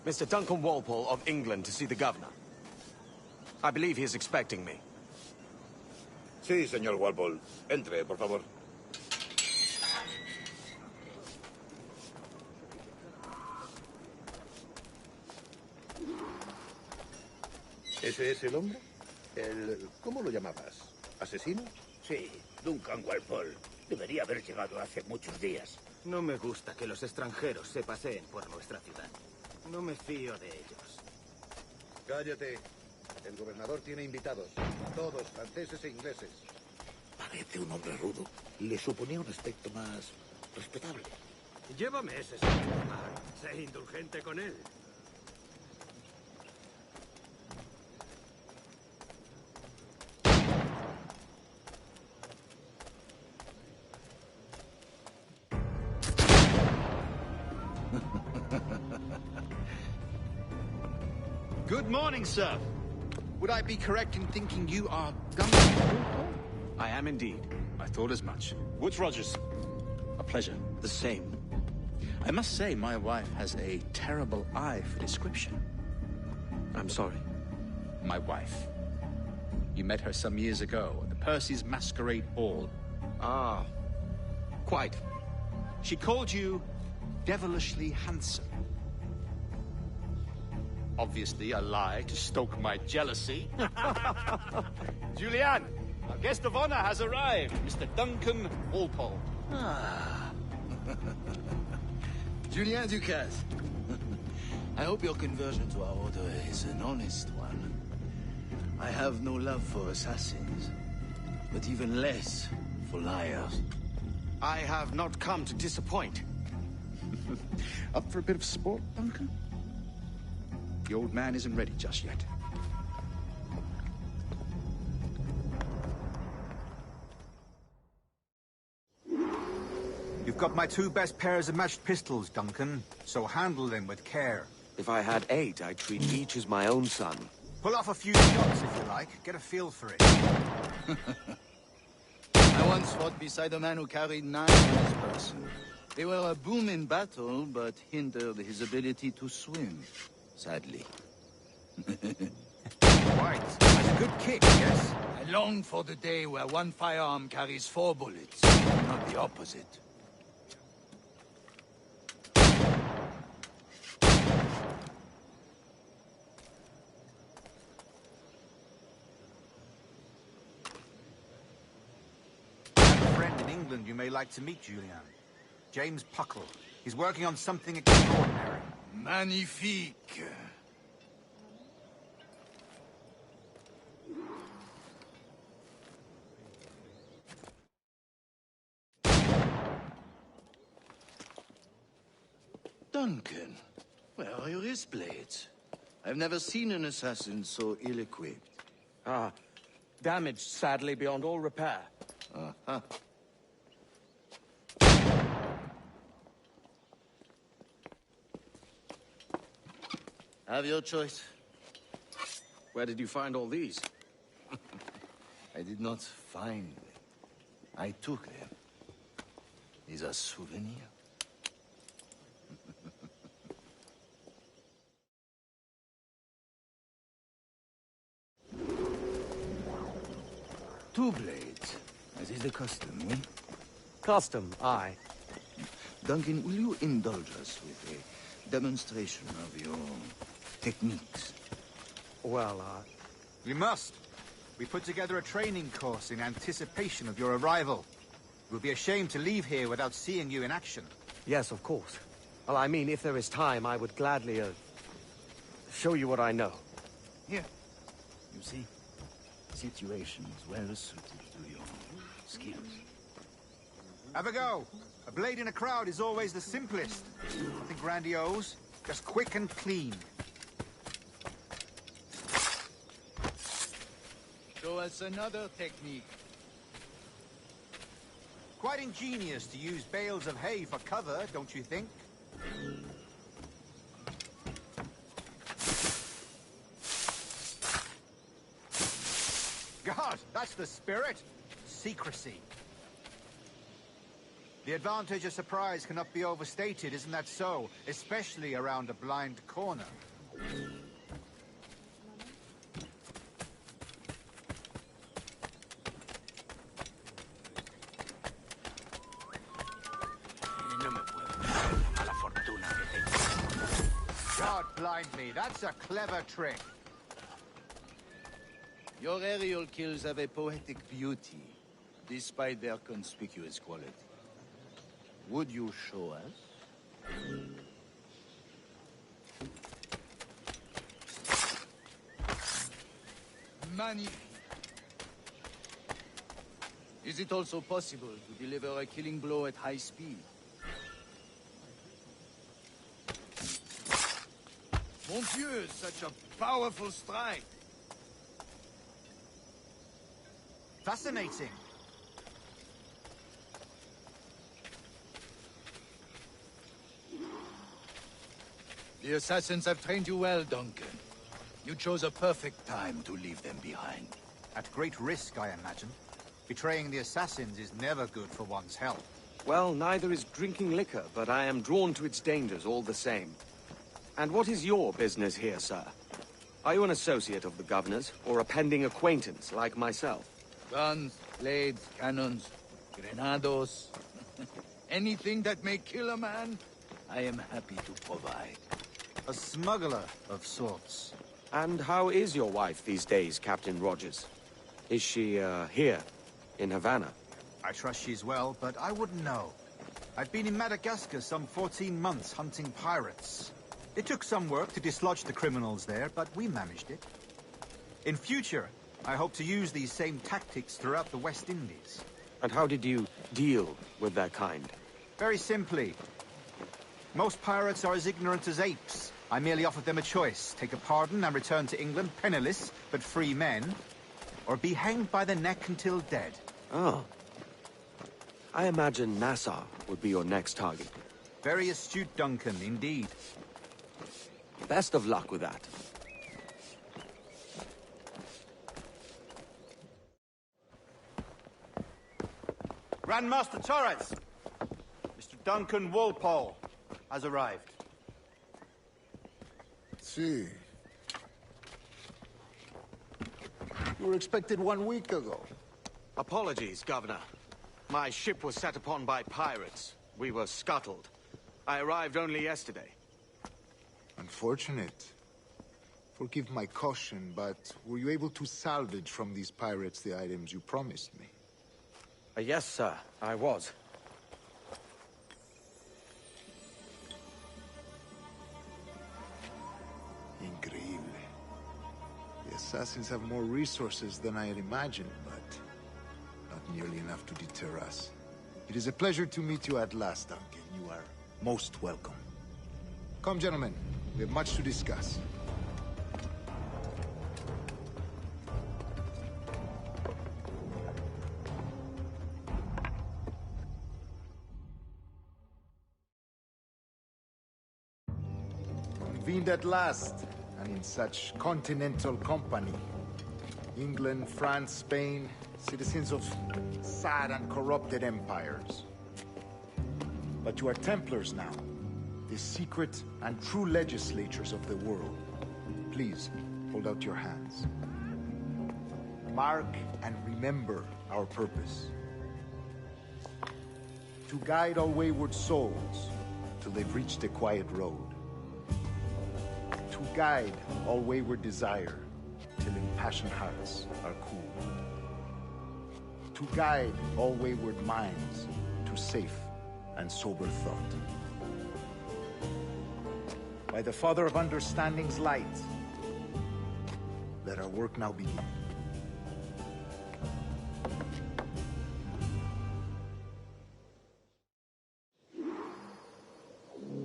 Mr. Duncan Walpole of England to see the governor. I believe he is expecting me. Sí, señor Walpole. Entre, por favor. ¿Ese es el hombre? ¿Cómo lo llamabas? ¿Asesino? Sí, Duncan Walpole. Debería haber llegado hace muchos días. No me gusta que los extranjeros se paseen por nuestra ciudad. No me fío de ellos. Cállate. El gobernador tiene invitados. Todos, franceses e ingleses. Parece un hombre rudo. Le suponía un aspecto más respetable. Lleva meses sin fumar. Sé indulgente con él. Good morning, sir. Would I be correct in thinking you are Duncan? I am indeed. I thought as much. Woods Rogers. A pleasure. The same. I must say, my wife has a terrible eye for description. I'm sorry. My wife. You met her some years ago at the Percy's Masquerade Ball. Ah, quite. She called you devilishly handsome. Obviously a lie to stoke my jealousy. Julianne, our guest of honor has arrived, Mr. Duncan Walpole. Ah. Julien Ducasse. I hope your conversion to our order is an honest one. I have no love for assassins, but even less for liars. I have not come to disappoint. Up for a bit of sport, Duncan? The old man isn't ready just yet. You've got my 2 best pairs of matched pistols, Duncan, so handle them with care. If I had 8, I'd treat each as my own son. Pull off a few shots if you like. Get a feel for it. I once fought beside a man who carried 9 on his person. They were a boom in battle, but hindered his ability to swim, sadly. Right. That's a good kick, yes? I long for the day where one firearm carries 4 bullets, not the opposite. I have a friend in England you may like to meet, Julian. James Puckle. He's working on something extraordinary. Magnifique. Duncan, where are your wrist blades? I've never seen an assassin so ill-equipped. Ah, damaged, sadly, beyond all repair. Uh-huh. Have your choice. Where did you find all these? I did not find them. I took them. These are souvenirs. Two blades. As is the custom, eh? Custom, aye. Duncan, will you indulge us with a demonstration of your techniques? Well, We must. We put together a training course in anticipation of your arrival. It would be a shame to leave here without seeing you in action. Yes, of course. Well, I mean, if there is time, I would gladly, show you what I know. Here. You see? Situations well suited to your skills. Have a go. A blade in a crowd is always the simplest. Nothing grandiose, just quick and clean. Show us another technique. Quite ingenious to use bales of hay for cover, don't you think? God, that's the spirit. Secrecy. The advantage of surprise cannot be overstated, isn't that so? Especially around a blind corner. God blind me, that's a clever trick. Your aerial kills have a poetic beauty, despite their conspicuous quality. Would you show us? Magnifique. Is it also possible to deliver a killing blow at high speed? Mon Dieu, such a powerful strike! Fascinating. The assassins have trained you well, Duncan. You chose a perfect time to leave them behind. At great risk, I imagine. Betraying the assassins is never good for one's health. Well, neither is drinking liquor, but I am drawn to its dangers all the same. And what is your business here, sir? Are you an associate of the governor's, or a pending acquaintance like myself? Guns, blades, cannons, grenados. Anything that may kill a man, I am happy to provide. A smuggler of sorts. And how is your wife these days, Captain Rogers? Is she, here, in Havana? I trust she's well, but I wouldn't know. I've been in Madagascar some 14 months hunting pirates. It took some work to dislodge the criminals there, but we managed it. In future, I hope to use these same tactics throughout the West Indies. And how did you deal with their kind? Very simply. Most pirates are as ignorant as apes. I merely offered them a choice. Take a pardon and return to England penniless, but free men, or be hanged by the neck until dead. Oh. I imagine Nassau would be your next target. Very astute, Duncan, indeed. Best of luck with that. Grandmaster Torres! Mr. Duncan Walpole has arrived. See. You were expected 1 week ago. Apologies, Governor. My ship was set upon by pirates. We were scuttled. I arrived only yesterday. Unfortunate. Forgive my caution, but were you able to salvage from these pirates the items you promised me? Yes, sir, I was. Increíble. The assassins have more resources than I had imagined, but not nearly enough to deter us. It is a pleasure to meet you at last, Duncan. You are most welcome. Come, gentlemen. We have much to discuss. Convened at last, and in such continental company. England, France, Spain, citizens of sad and corrupted empires. But you are Templars now, the secret and true legislators of the world. Please, hold out your hands. Mark and remember our purpose. To guide all wayward souls till they've reached a quiet road. To guide all wayward desire till impassioned hearts are cool. To guide all wayward minds to safe and sober thought. By the Father of Understanding's light, let our work now begin.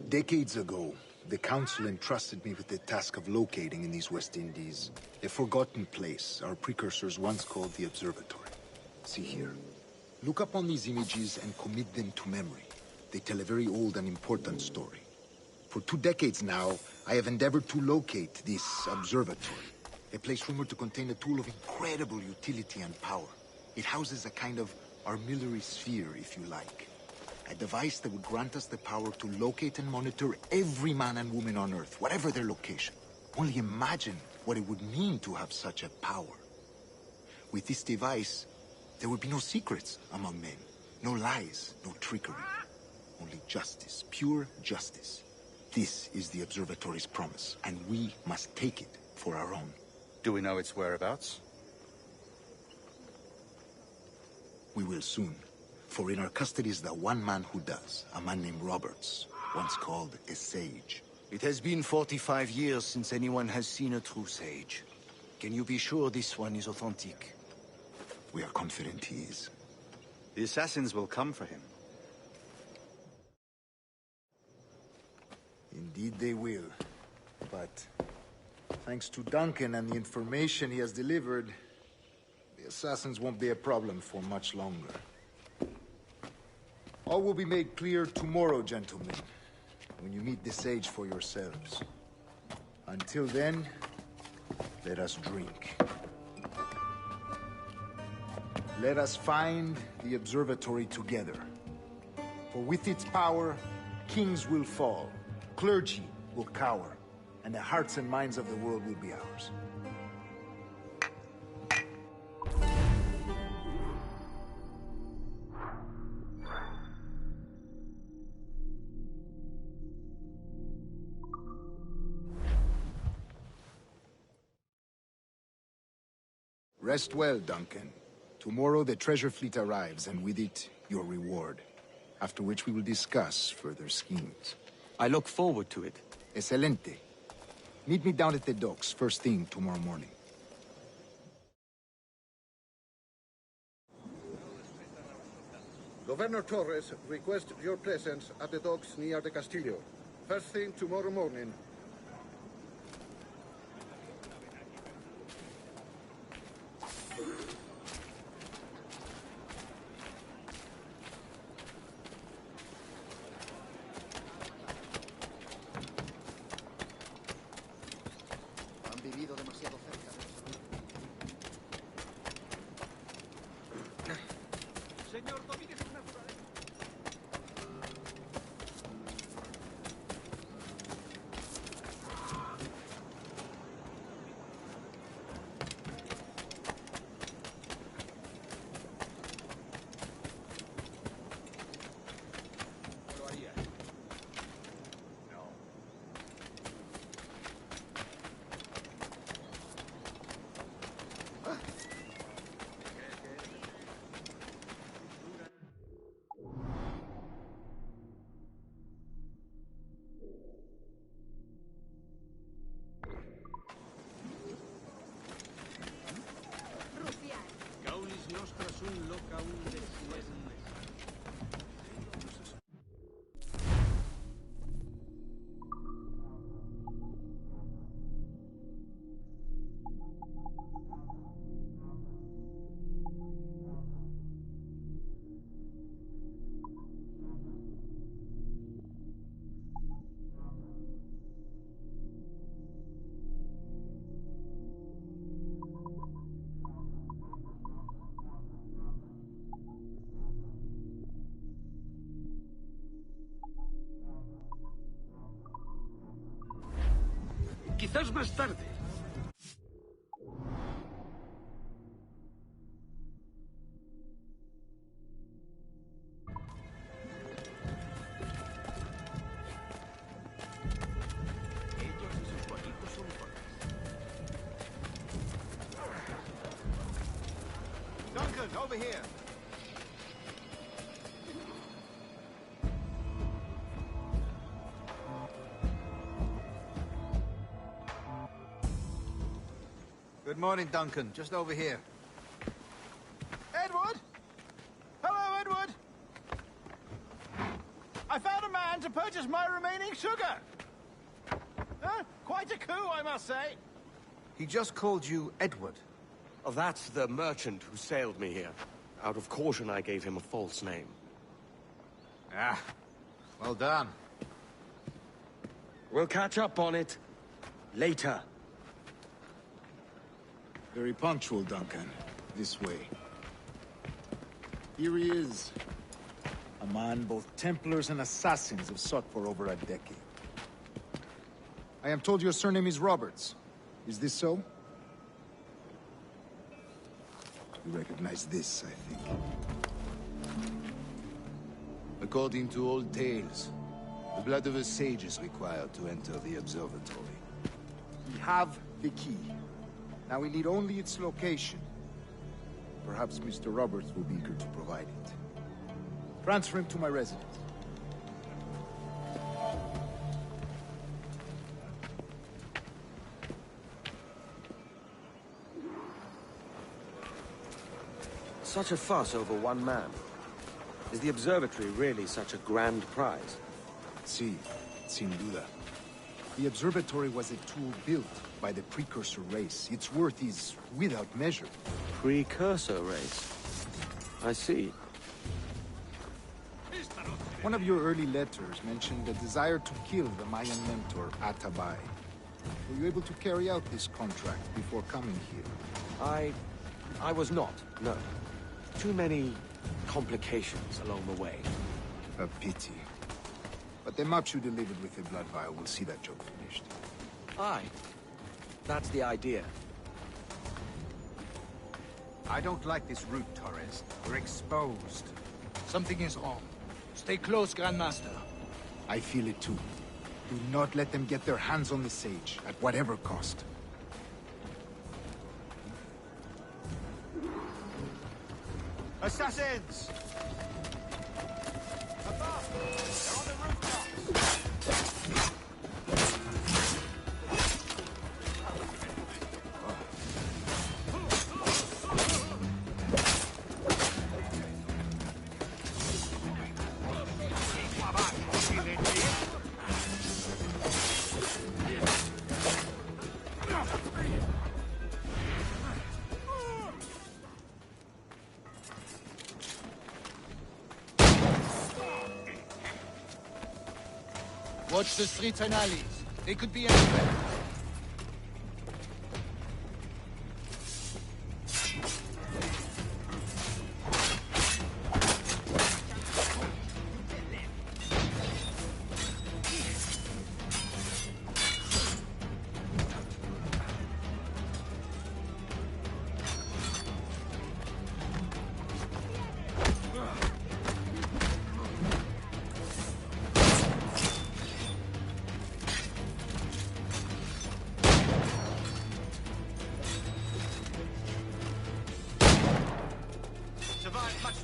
Decades ago, the Council entrusted me with the task of locating in these West Indies a forgotten place our precursors once called the Observatory. See here. Look upon these images and commit them to memory. They tell a very old and important story. For 2 decades now, I have endeavored to locate this observatory. A place rumored to contain a tool of incredible utility and power. It houses a kind of armillary sphere, if you like. A device that would grant us the power to locate and monitor every man and woman on Earth, whatever their location. Only imagine what it would mean to have such a power. With this device, there would be no secrets among men. No lies, no trickery. Only justice, pure justice. This is the observatory's promise, and we must take it for our own. Do we know its whereabouts? We will soon. For in our custody is the one man who does, a man named Roberts, once called a sage. It has been 45 years since anyone has seen a true sage. Can you be sure this one is authentic? We are confident he is. The assassins will come for him. Indeed they will. But thanks to Duncan and the information he has delivered, the assassins won't be a problem for much longer. All will be made clear tomorrow, gentlemen, when you meet the sage for yourselves. Until then, let us drink. Let us find the observatory together. For with its power, kings will fall, clergy will cower, and the hearts and minds of the world will be ours. Rest well, Duncan. Tomorrow the treasure fleet arrives, and with it, your reward. After which we will discuss further schemes. I look forward to it. Excelente. Meet me down at the docks first thing tomorrow morning. Governor Torres requests your presence at the docks near the Castillo. First thing tomorrow morning. Quizás más tarde. Duncan, over here. Good morning, Duncan. Just over here. Edward? Hello, Edward. I found a man to purchase my remaining sugar. Quite a coup, I must say. He just called you Edward. Oh, that's the merchant who sailed me here. Out of caution, I gave him a false name. Ah, well done. We'll catch up on it later. Very punctual, Duncan. This way. Here he is. A man both Templars and Assassins have sought for over a decade. I am told your surname is Roberts. Is this so? You recognize this, I think. According to old tales, the blood of a sage is required to enter the observatory. We have the key. Now we need only its location. Perhaps Mr. Roberts will be eager to provide it. Transfer him to my residence. Such a fuss over one man. Is the observatory really such a grand prize? Sí, sin duda. The observatory was a tool built by the precursor race. Its worth is without measure. Precursor race? I see. One of your early letters mentioned a desire to kill the Mayan mentor, Atabay. Were you able to carry out this contract before coming here? I was not, no. Too many complications along the way. A pity. But the maps you delivered with the blood vial will see that job finished. Aye. That's the idea. I don't like this route, Torres. We're exposed. Something is wrong. Stay close, Grandmaster. I feel it too. Do not let them get their hands on the sage, at whatever cost. Assassins! Above! They're on the rooftops! Watch the streets and alleys. They could be anywhere.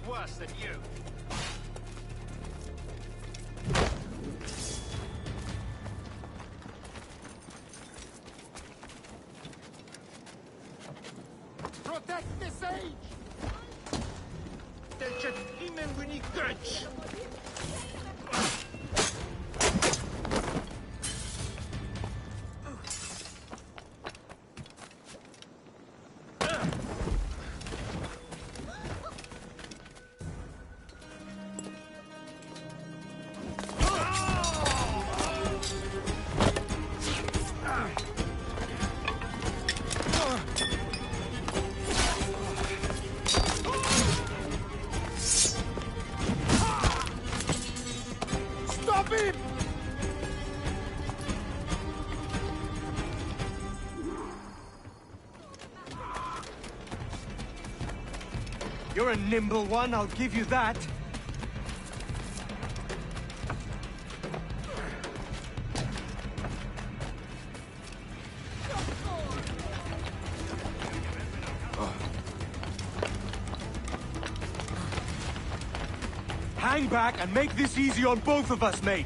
Worse than you. Protect the sage! Hitman-denis-cz. You're a nimble one, I'll give you that. Hang back and make this easy on both of us, mate.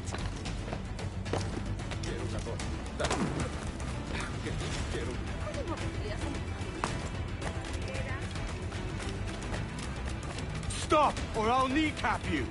Stop, or I'll kneecap you!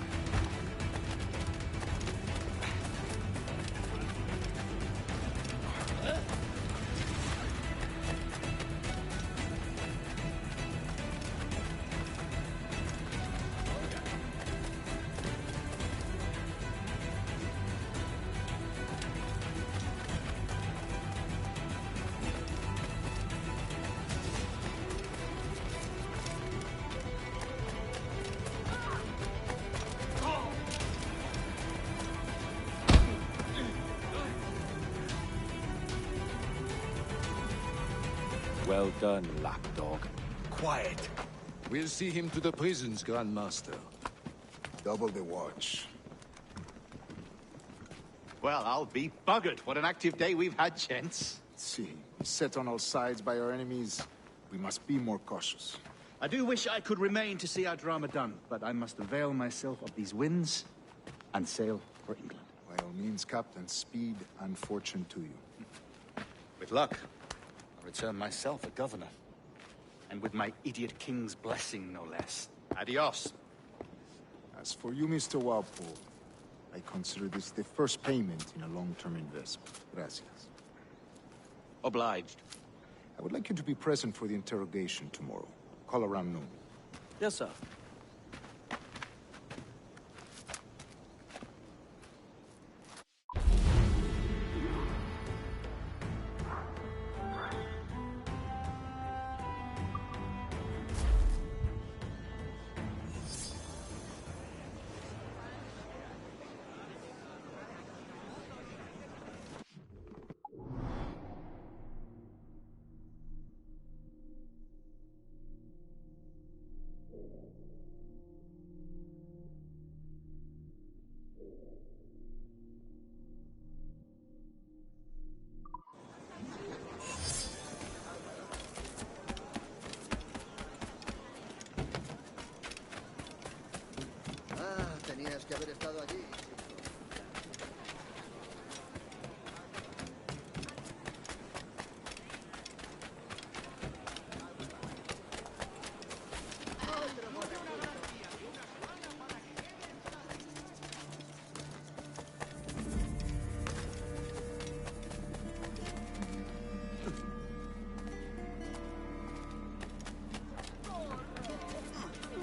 Well done, lapdog. Quiet. We'll see him to the prisons, Grandmaster. Double the watch. Well, I'll be buggered. What an active day we've had, gents. See, set on all sides by our enemies. We must be more cautious. I do wish I could remain to see our drama done, but I must avail myself of these winds and sail for England. By all means, Captain, speed and fortune to you. With luck, I'll return myself a governor. And with my idiot king's blessing, no less. Adios. As for you, Mr. Walpole, I consider this the first payment in a long-term investment. Gracias. Obliged. I would like you to be present for the interrogation tomorrow. Call around noon. Yes, sir. Tenías que haber estado allí.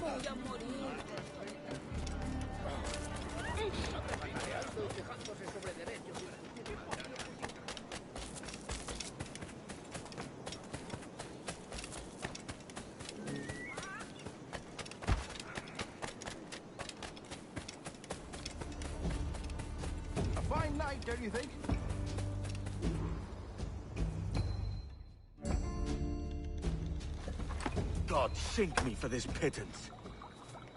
Voy a morir. A fine night, don't you think? God sink me for this pittance.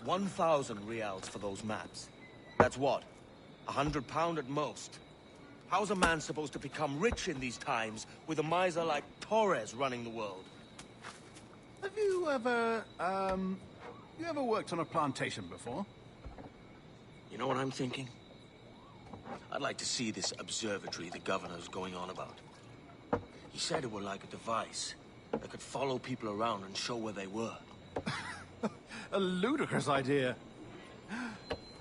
1,000 reals for those maps. That's what? £100 at most. How's a man supposed to become rich in these times with a miser like Torres running the world? Have you ever worked on a plantation before? You know what I'm thinking? I'd like to see this observatory the governor's going on about. He said it were like a device that could follow people around and show where they were. A ludicrous idea.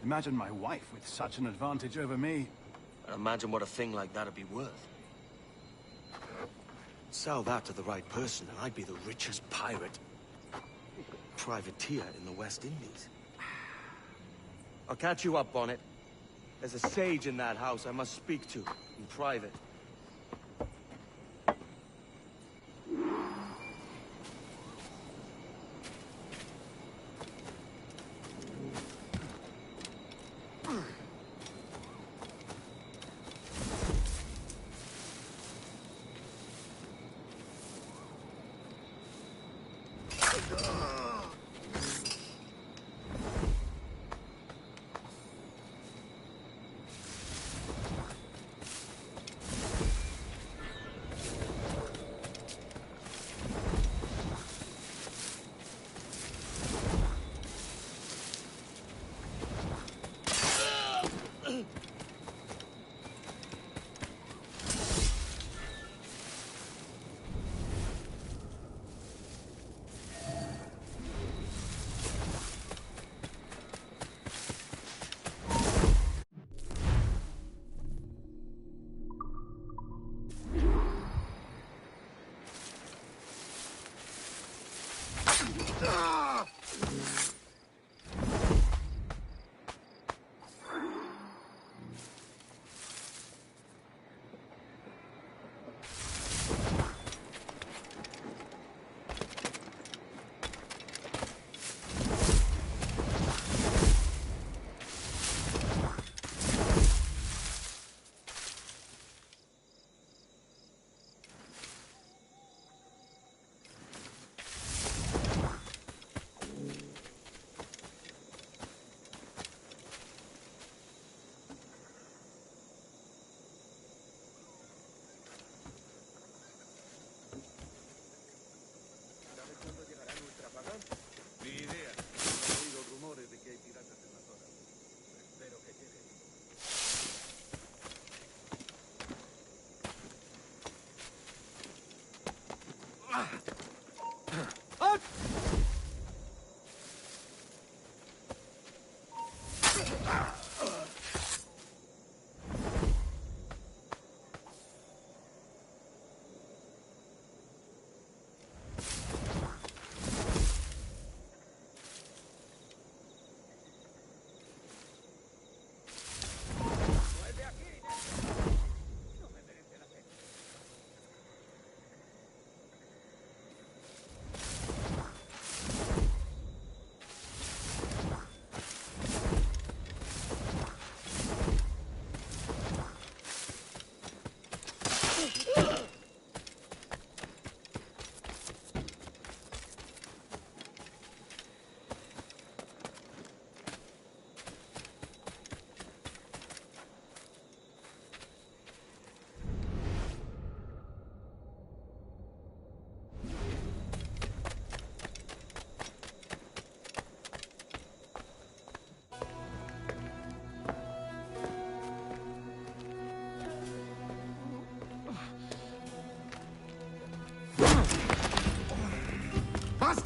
Imagine my wife with such an advantage over me. And imagine what a thing like that'd be worth. Sell that to the right person and I'd be the richest pirate. Privateer in the West Indies. I'll catch you up on it. There's a sage in that house I must speak to in private.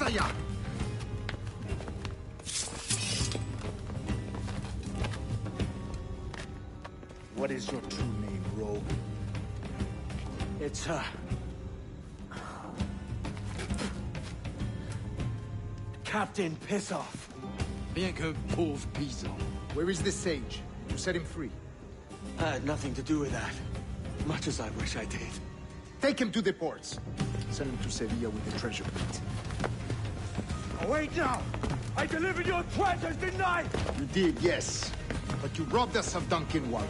allá! What is your true name, rogue? It's, Captain Piss-Off. Bien que pauvre paysan. Where is the sage? You set him free. I had nothing to do with that. Much as I wish I did. Take him to the ports. Send him to Sevilla with the treasure plate. Oh, wait now! I delivered your treasures, didn't I? You did, yes. But you robbed us of Duncan Warble.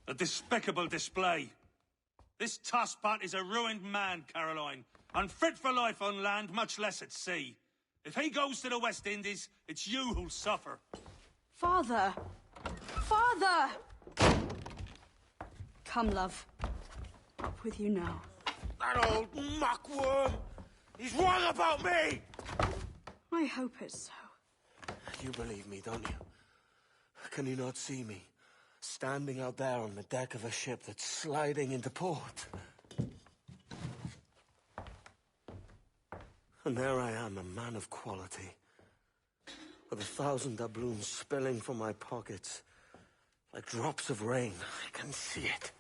A despicable display. This tosspot is a ruined man, Caroline. Unfit for life on land, much less at sea. If he goes to the West Indies, it's you who'll suffer. Father! Father! Come, love. Up with you now. That old muckworm! He's wrong about me! I hope it's so. You believe me, don't you? Can you not see me? Standing out there on the deck of a ship that's sliding into port. And there I am, a man of quality. With 1,000 doubloons spilling from my pockets. Like drops of rain. I can see it.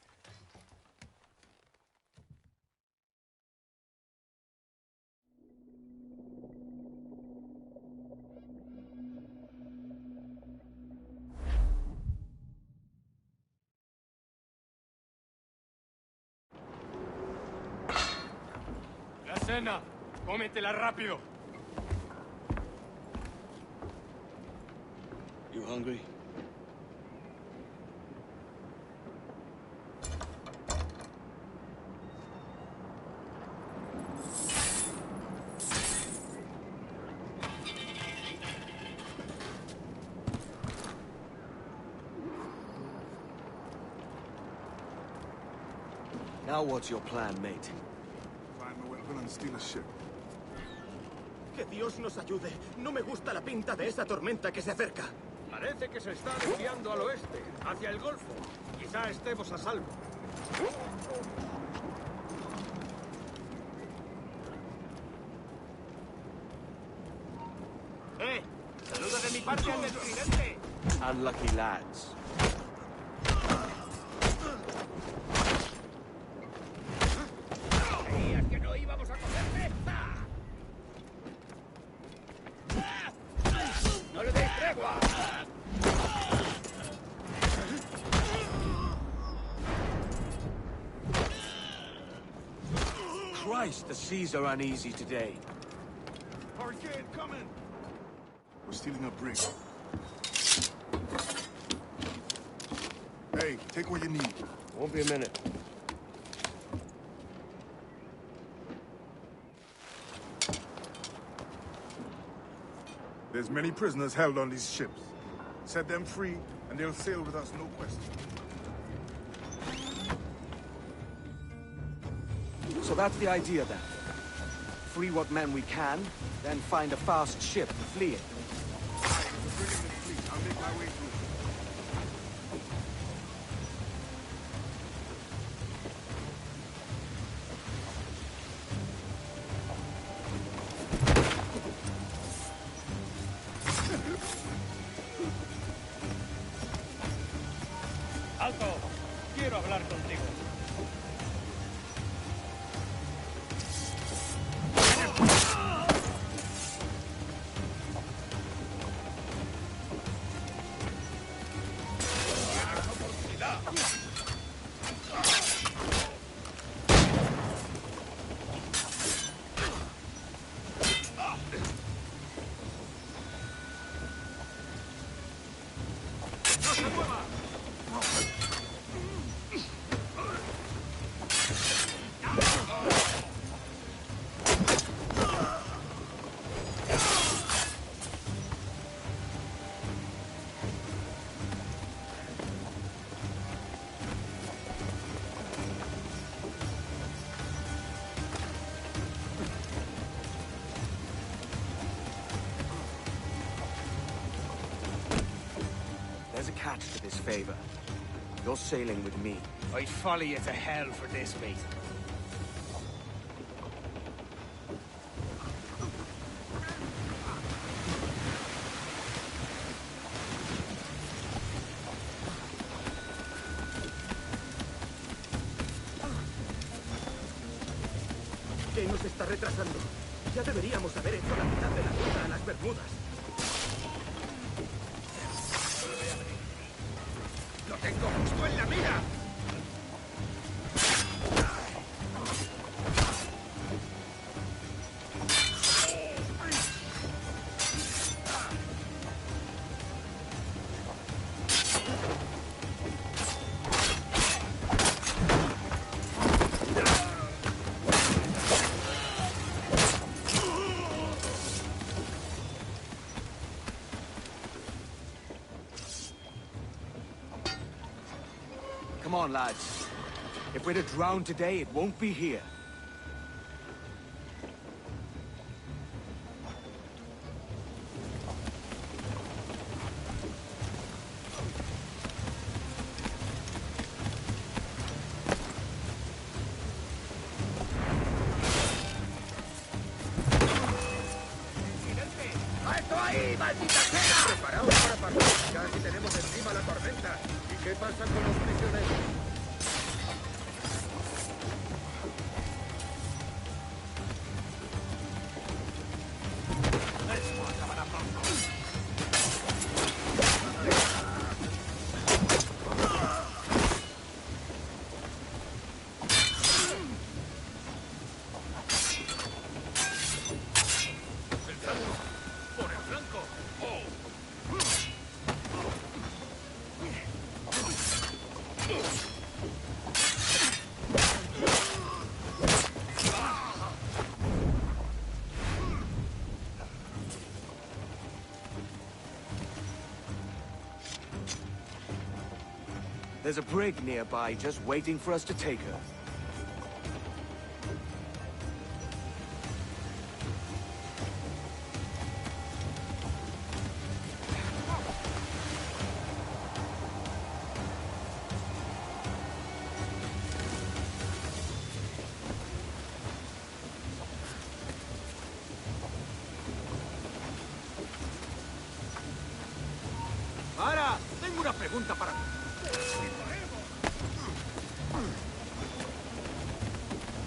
La cena. Cómetela rápido. You hungry? Now what's your plan, mate? Find a weapon and steal a ship. Que Dios nos ayude. No me gusta la pinta de esa tormenta que se acerca. Parece que se está desviando al oeste, hacia el Golfo. Quizá estemos a salvo. ¡Saluda de mi parte al del tridente! Unlucky lads. ¿Creías que no íbamos a coger esta? ¡No le deis tregua! Christ, the seas are uneasy today. Hurricane coming! We're stealing a brig. Hey, take what you need. Won't be a minute. There's many prisoners held on these ships. Set them free, and they'll sail with us, no question. So that's the idea, then. Free what men we can, then find a fast ship to flee in. I'll make my way through. ¡Alto! Quiero hablar contigo. a catch to this favor. You're sailing with me. I'd follow you to hell for this, mate. ¿Qué nos está retrasando? Ya deberíamos haber hecho la mitad de la ruta a las Bermudas. ¡Lo tengo justo en la mira! Come on, lads. If we're to drown today, it won't be here. ¡Alto ahí, maldita sea! Preparaos para partir. Casi tenemos encima la tormenta. ¿Y qué pasa con los prisioneros? Esto acabará pronto. ¡El flanco! ¡Por el flanco! ¡Oh! There's a brig nearby just waiting for us to take her. Ahora, tengo una pregunta para ti.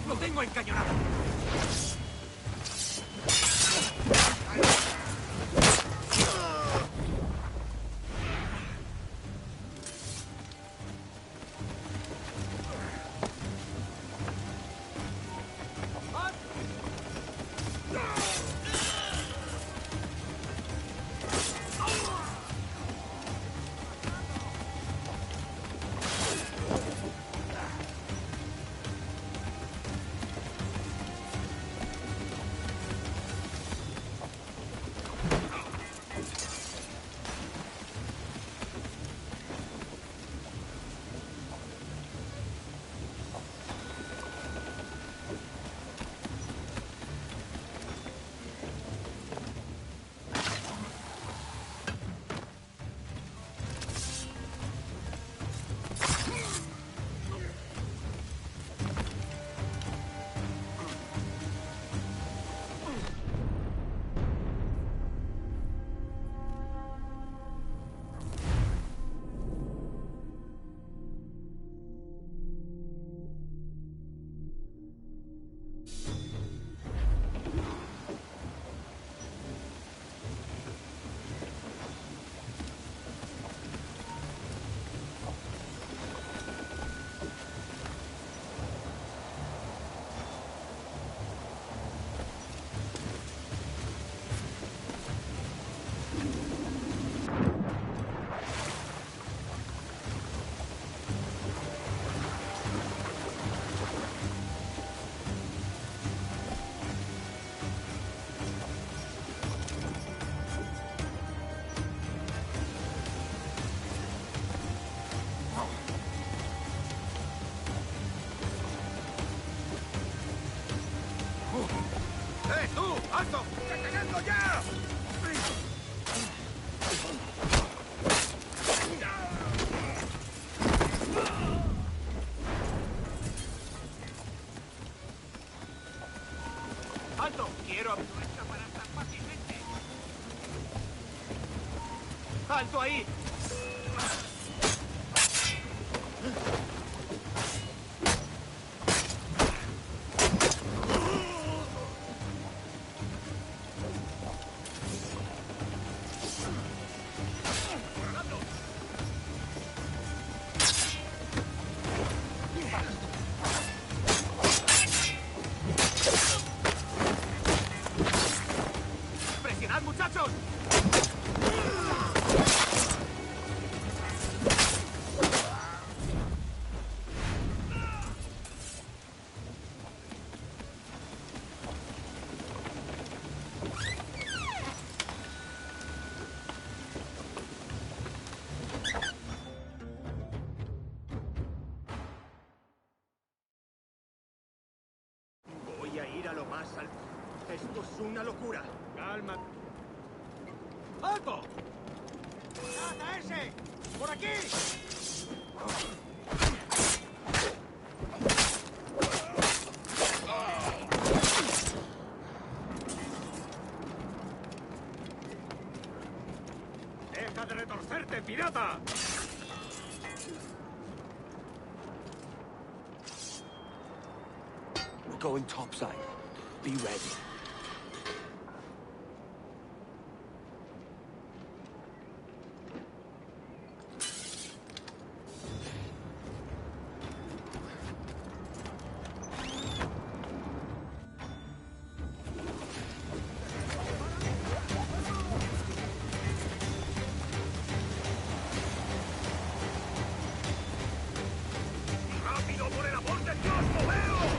¡Lo tengo encañonado! ¡Alto ahí! ¡Presionad, muchachos! Voy a ir a lo más alto. Esto es una locura. Calma. ¡Alto! ¡Nada ese! ¡Por aquí! ¡Deja de retorcerte, pirata! We're going topside. Be ready. ¡Rápido, por el amor de Dios, moveos!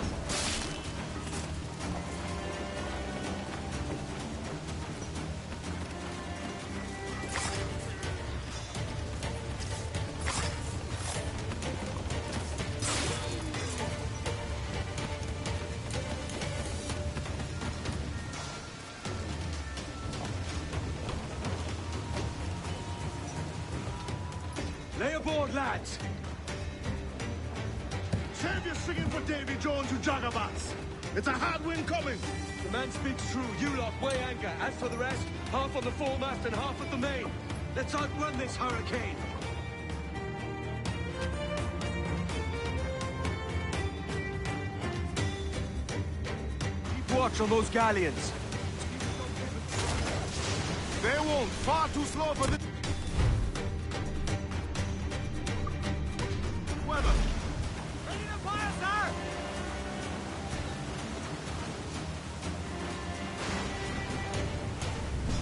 Lay aboard, lads! Save your singing for Davy Jones, you jagabats! It's a hard wind coming! The man speaks true. You lot weigh anchor. As for the rest, half on the foremast and half at the main. Let's outrun this hurricane. Keep watch on those galleons. They won't. Far too slow for this. Weather. ¡Ready to fire, sir!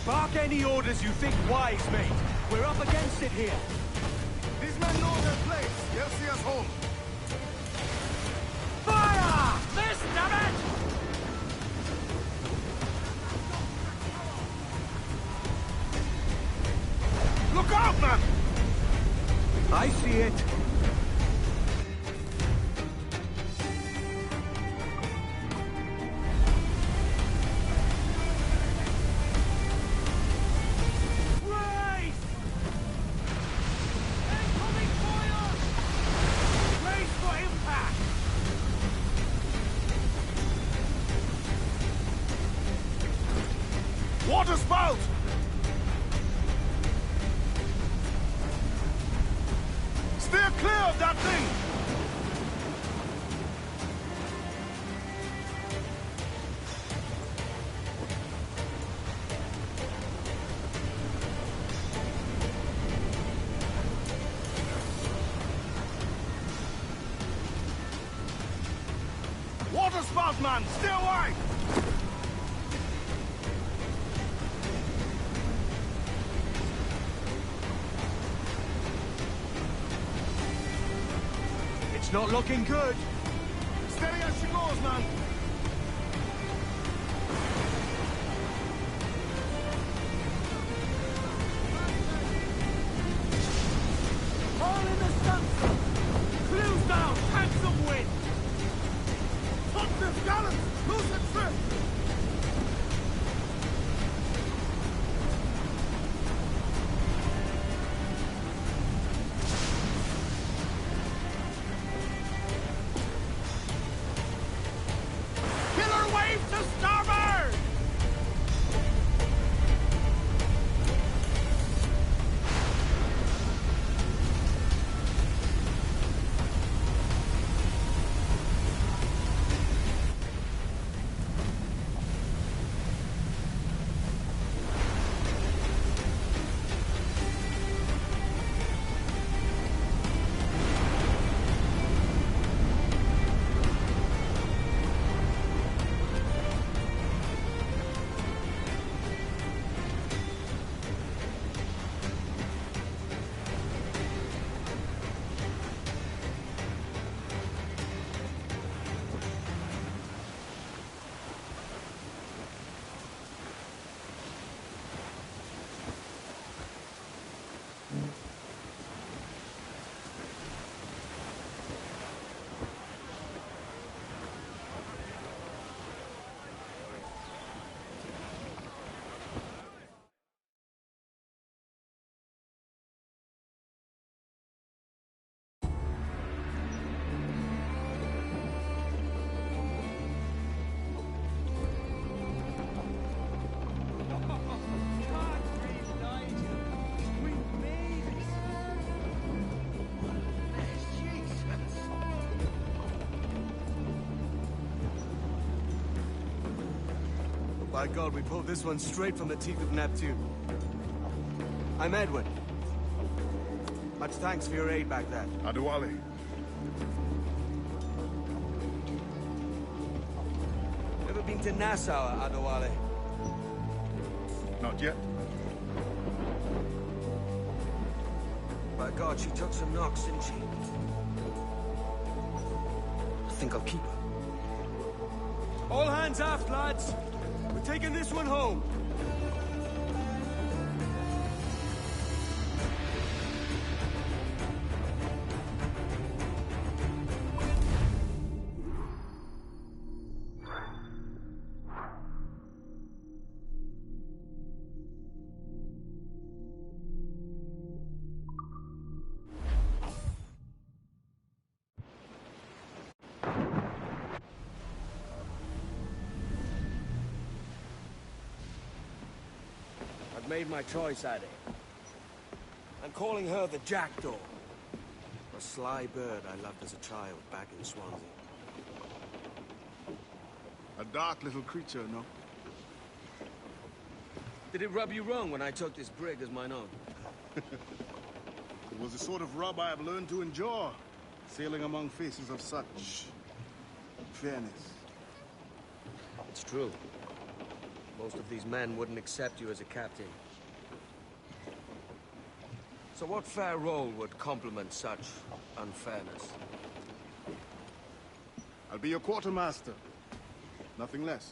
Bark any orders you think wise, mate. We're up against it here. These men know their place. They'll see us home. Fire! This, damn it! Look out, man! I see it. Race! Incoming fire! Race for impact! Water spout! Steer clear of that thing! Water spout, man! Stay away! It's not looking good. Steady as she goes, man! All in the sunset! Clues down! Handsome wind! Put this gallants! Loose and trip! Killer wave to starboard! By God, we pulled this one straight from the teeth of Neptune. I'm Edward. Much thanks for your aid back then. Adewale. Ever been to Nassau, Adewale? Not yet. By God, she took some knocks, didn't she? I think I'll keep her. All hands aft, lads! We're taking this one home. Made my choice, Addy. I'm calling her the Jackdaw. A sly bird I loved as a child back in Swansea. A dark little creature, no? Did it rub you wrong when I took this brig as mine own? It was the sort of rub I have learned to endure, sailing among faces of such fairness. It's true. Most of these men wouldn't accept you as a captain. So what fair role would complement such unfairness? I'll be your quartermaster. Nothing less.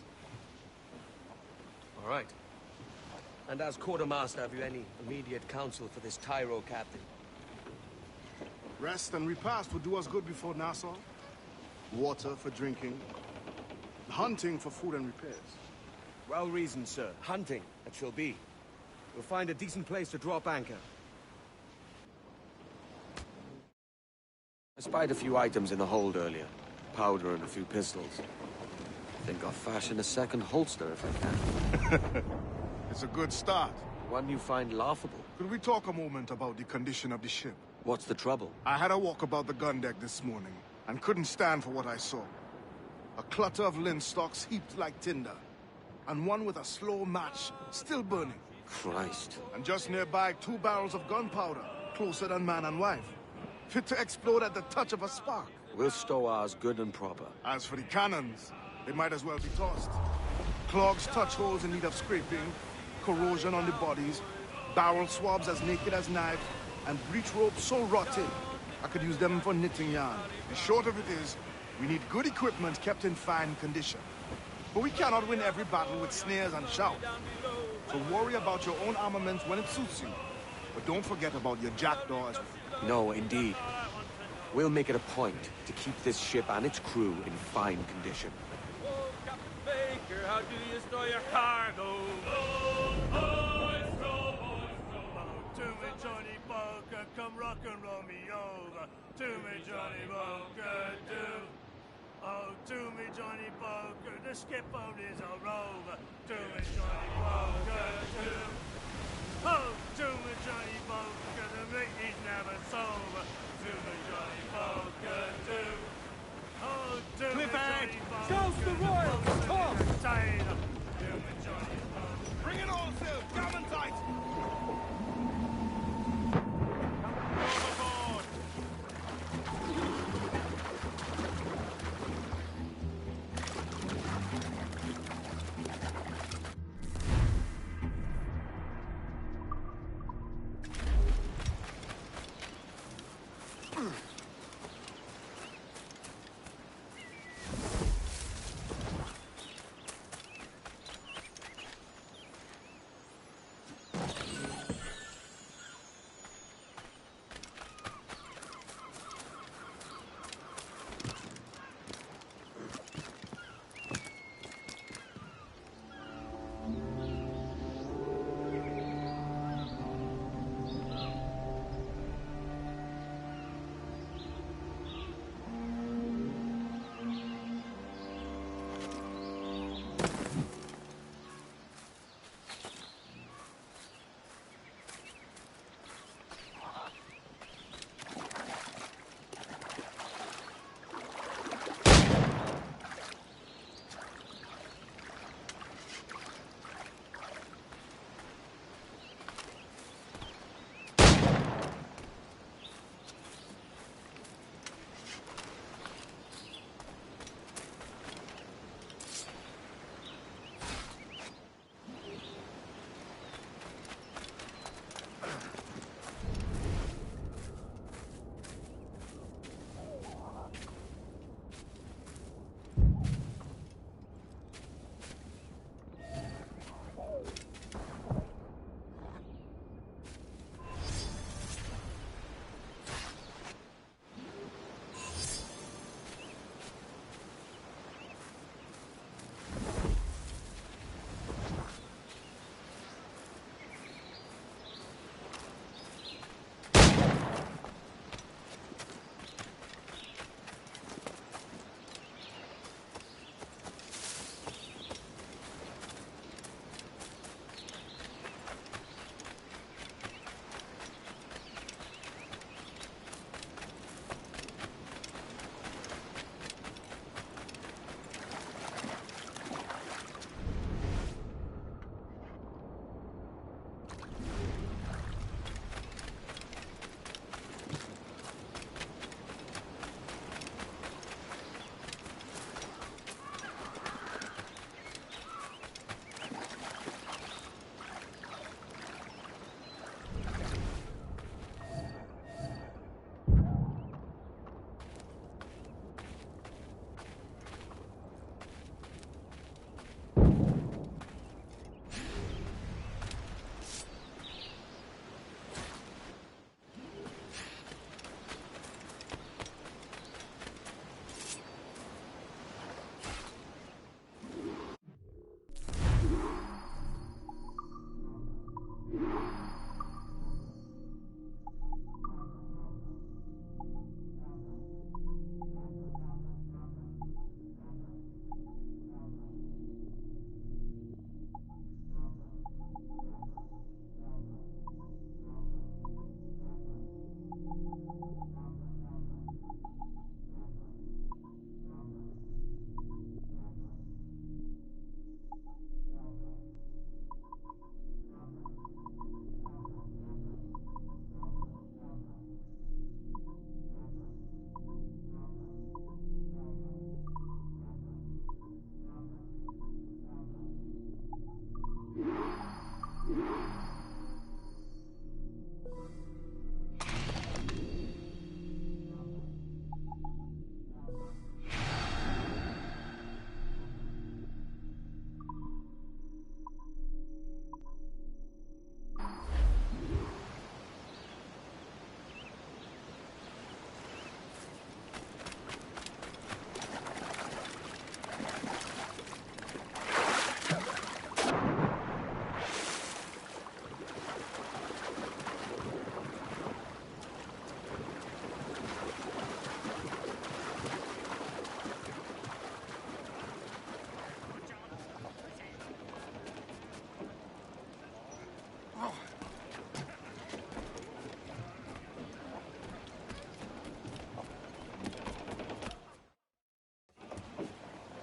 All right. And as quartermaster, have you any immediate counsel for this Tyro captain? Rest and repast would do us good before Nassau. Water for drinking. Hunting for food and repairs. Well reasoned, sir. Hunting, it shall be. We'll find a decent place to drop anchor. I spied a few items in the hold earlier. Powder and a few pistols. Think I'll fashion a second holster if I can. It's a good start. One you find laughable. Could we talk a moment about the condition of the ship? What's the trouble? I had a walk about the gun deck this morning, and couldn't stand for what I saw. A clutter of linstocks heaped like tinder, and one with a slow match still burning. Christ. And just nearby, 2 barrels of gunpowder, closer than man and wife. Fit to explode at the touch of a spark. We'll stow ours good and proper. As for the cannons, they might as well be tossed. Clogs touch holes in need of scraping, corrosion on the bodies, barrel swabs as naked as knives, and breech ropes so rotted, I could use them for knitting yarn. The short of it is, we need good equipment kept in fine condition. But we cannot win every battle with snares and shouts. So worry about your own armaments when it suits you. But don't forget about your jackdaw as well. No, indeed. We'll make it a point to keep this ship and its crew in fine condition. Oh, Captain Baker, how do you store your cargo? To me, Johnny Boker, come rock and roll me over. To me, Johnny Boker, do. Oh, to me, Johnny Boker, the skip on is a rover. To me, Johnny Boker, do. Oh, to me, Johnny Boker, the meat is never sober. To me, Johnny Boker, do. Oh, to me, Johnny Boker, Toast the Royals! Talk! To me, Johnny Boker. Bring it all, Sil! Jam and tight! Overboard!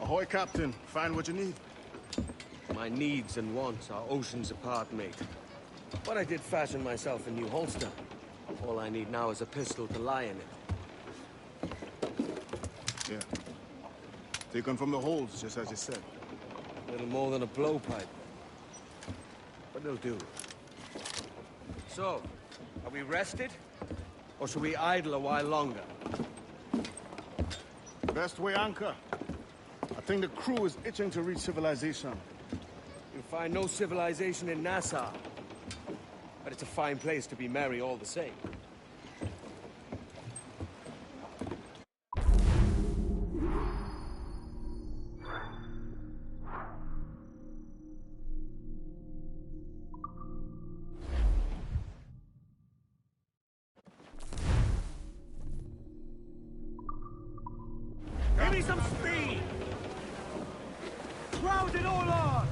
Ahoy, Captain. Find what you need. My needs and wants are oceans apart, mate. But I did fashion myself a new holster. All I need now is a pistol to lie in it. Yeah. Taken from the holds, just as you said. Little more than a blowpipe. But it'll do. So, are we rested? Or should we idle a while longer? Best way anchor. I think the crew is itching to reach civilization. You'll find no civilization in Nassau. But it's a fine place to be merry all the same. Give me some speed! Crowd it all on!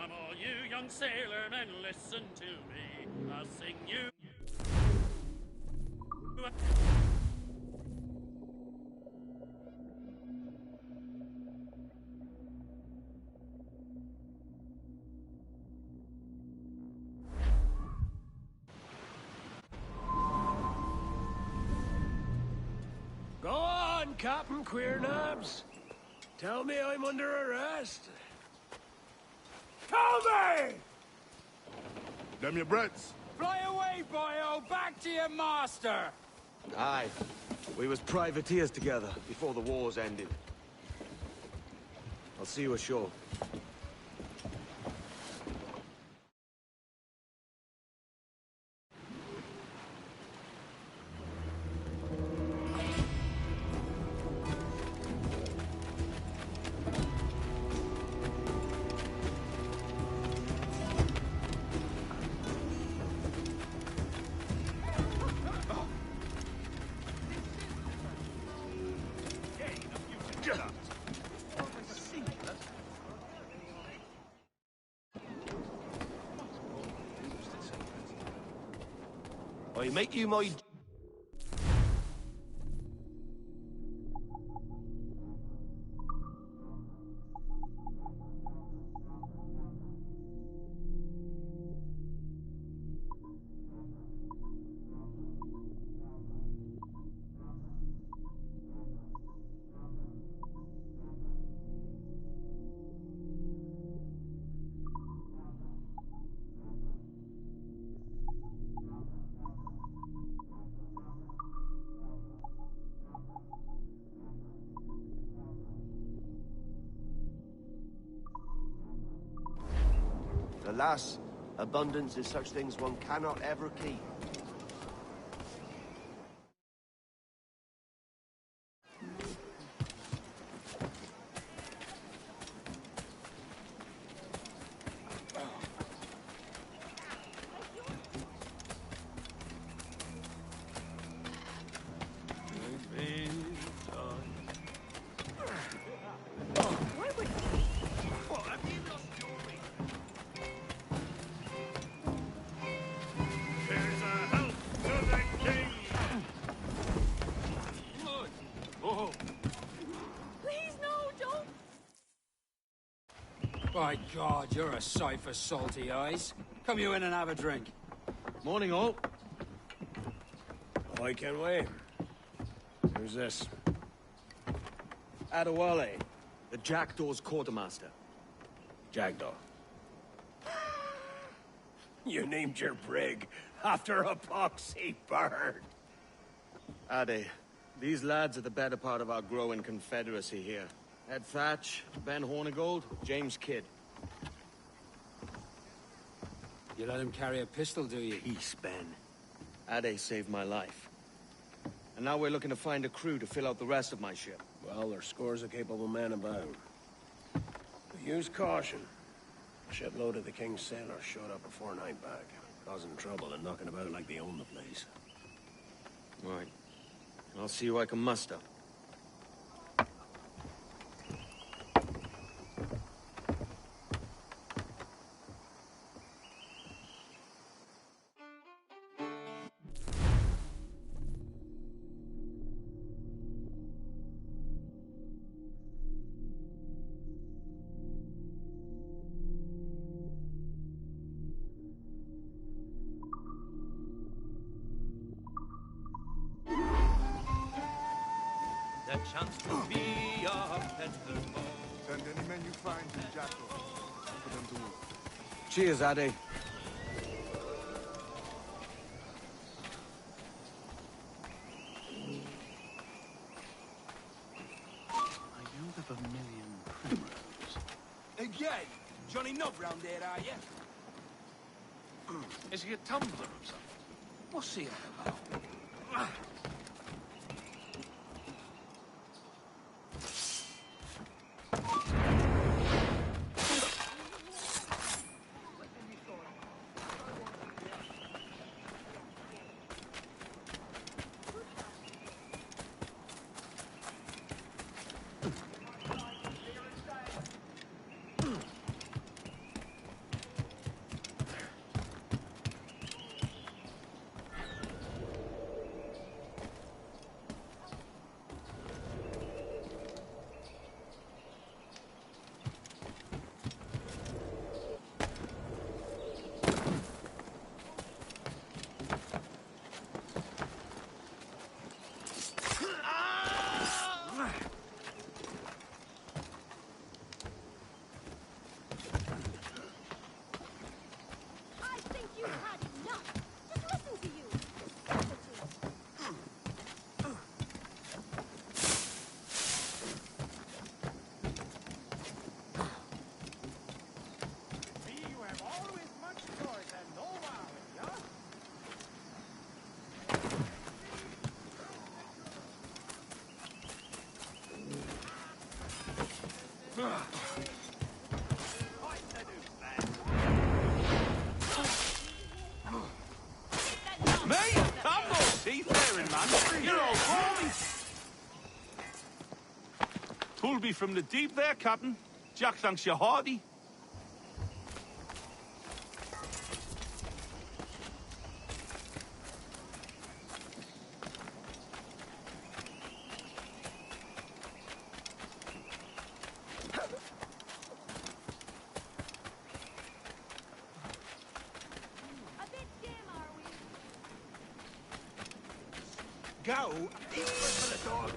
Come all you young sailormen, listen to me. I'll sing you. Go on, Captain Queernabs. Tell me I'm under arrest. Tell me! Them your breads. Fly away, boyo! Back to your master! Aye. We was privateers together before the wars ended. I'll see you ashore. I make you my... Alas, abundance is such things one cannot ever keep. By God, you're a sight for salty eyes. Come you in and have a drink. Morning, all. I can wait. Who's this? Adewale, the Jackdaw's quartermaster. Jackdaw. You named your brig after a poxy bird. Ade, these lads are the better part of our growing confederacy here. Ed Thatch, Ben Hornigold, James Kidd. You let him carry a pistol, do you? Peace, Ben. Ade saved my life. And now we're looking to find a crew to fill out the rest of my ship. Well, there's scores of capable men about. But use caution. A shipload of the King's sailors showed up a fortnight back, causing trouble and knocking about like they own the place. Right. I'll see who I can muster. The chance to be a peddler. Send any men you find to Jackal. For them to move. Cheers, Addy. I know the Vermilion Primrose. Again? Johnny Knob round there, are you? Is he a tumbler or something? What's he on about? Mate, I'm no seafaring, man. You're all balmy. Pulled me from the deep there, Captain. Jack thanks you hearty. Go, eat for the dogs.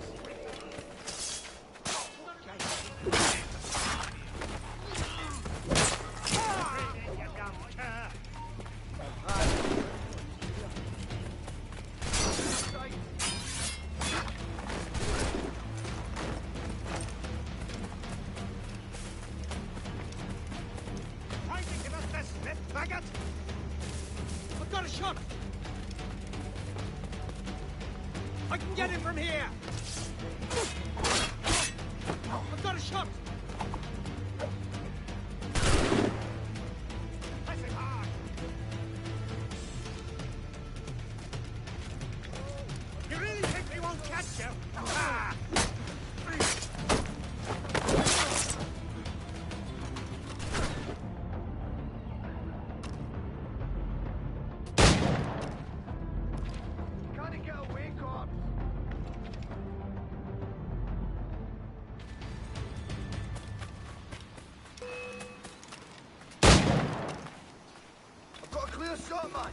Trying to give us the slip, faggot! I've got a shot! I can get him from here! I've got a shot! Pressing hard! You really think they won't catch you? Ah! Gotta get away, corpse! I've got a clear shot, man.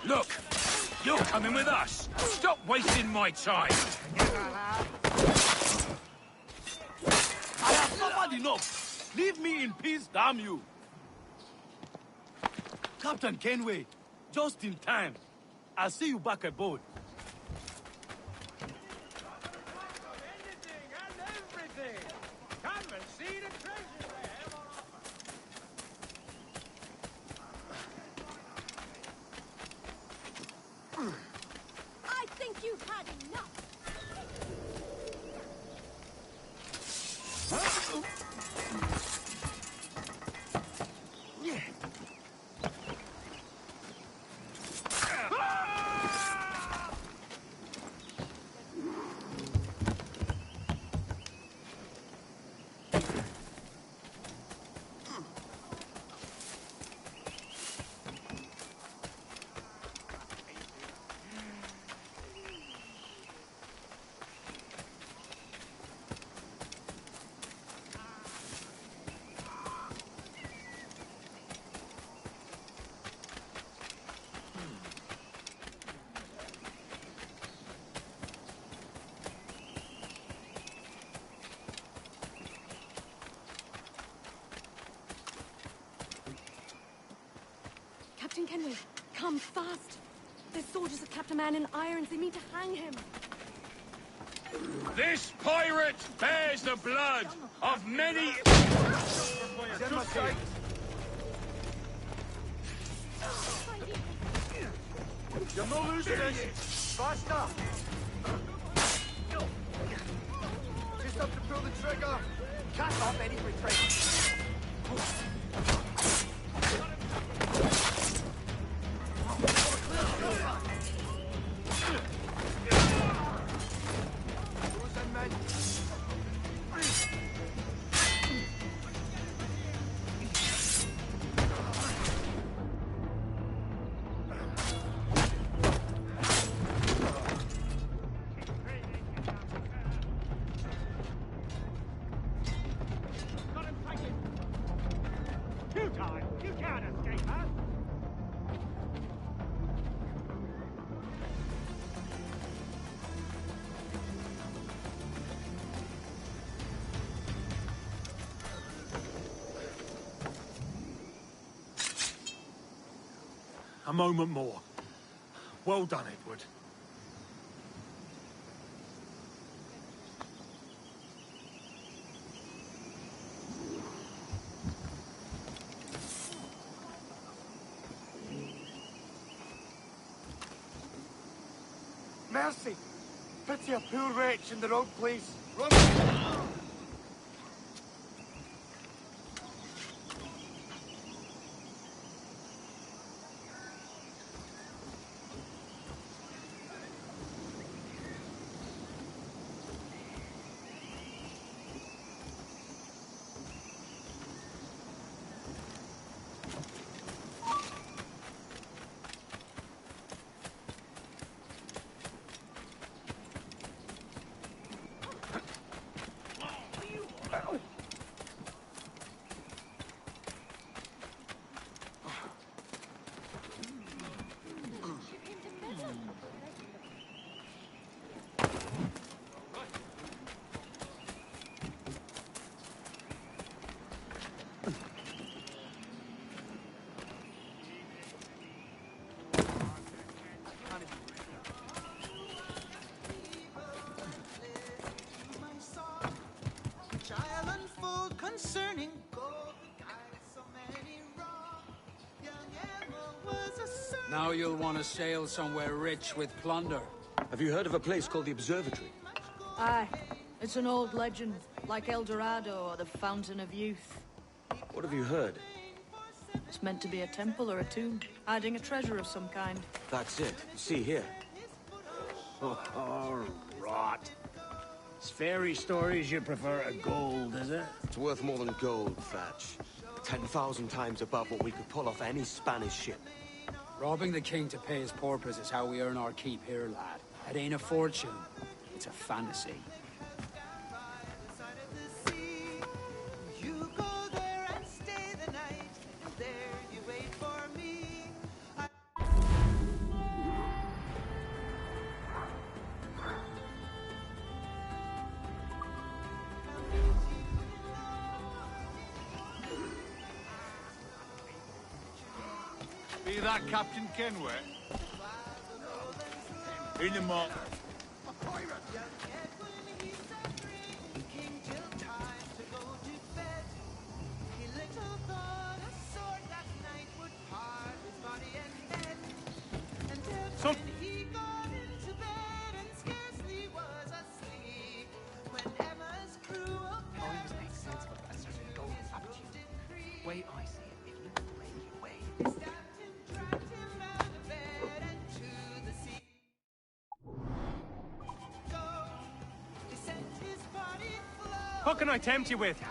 Look, you're coming with us. Stop wasting my time. had enough. Leave me in peace, damn you. Captain Kenway, just in time. I'll see you back aboard. I think you've had enough. Captain Kenway, come fast. There's soldiers of Captain Man in irons. They mean to hang him. This pirate bears the blood of many... You're not losing this. Faster. Just have to pull the trigger. Cut off any retreat. A moment more. Well done, Edward. Mercy! Pity a poor wretch in the wrong place. Run! Concerning gold, so many wrong. Young Emma was a son. Now you'll want to sail somewhere rich with plunder. Have you heard of a place called the Observatory? Aye. It's an old legend, like El Dorado or the Fountain of Youth. What have you heard? It's meant to be a temple or a tomb, hiding a treasure of some kind. That's it. See here. Oh, rot. It's fairy stories you prefer to gold, is it? It's worth more than gold, Thatch. 10,000 times above what we could pull off any Spanish ship. Robbing the king to pay his porpoise is how we earn our keep here, lad. It ain't a fortune. It's a fantasy. You go there and stay the night, and there you wait for me. See that Captain Kenway? In the mop. Some... Way I see it, if you break your way. What can I tempt you with?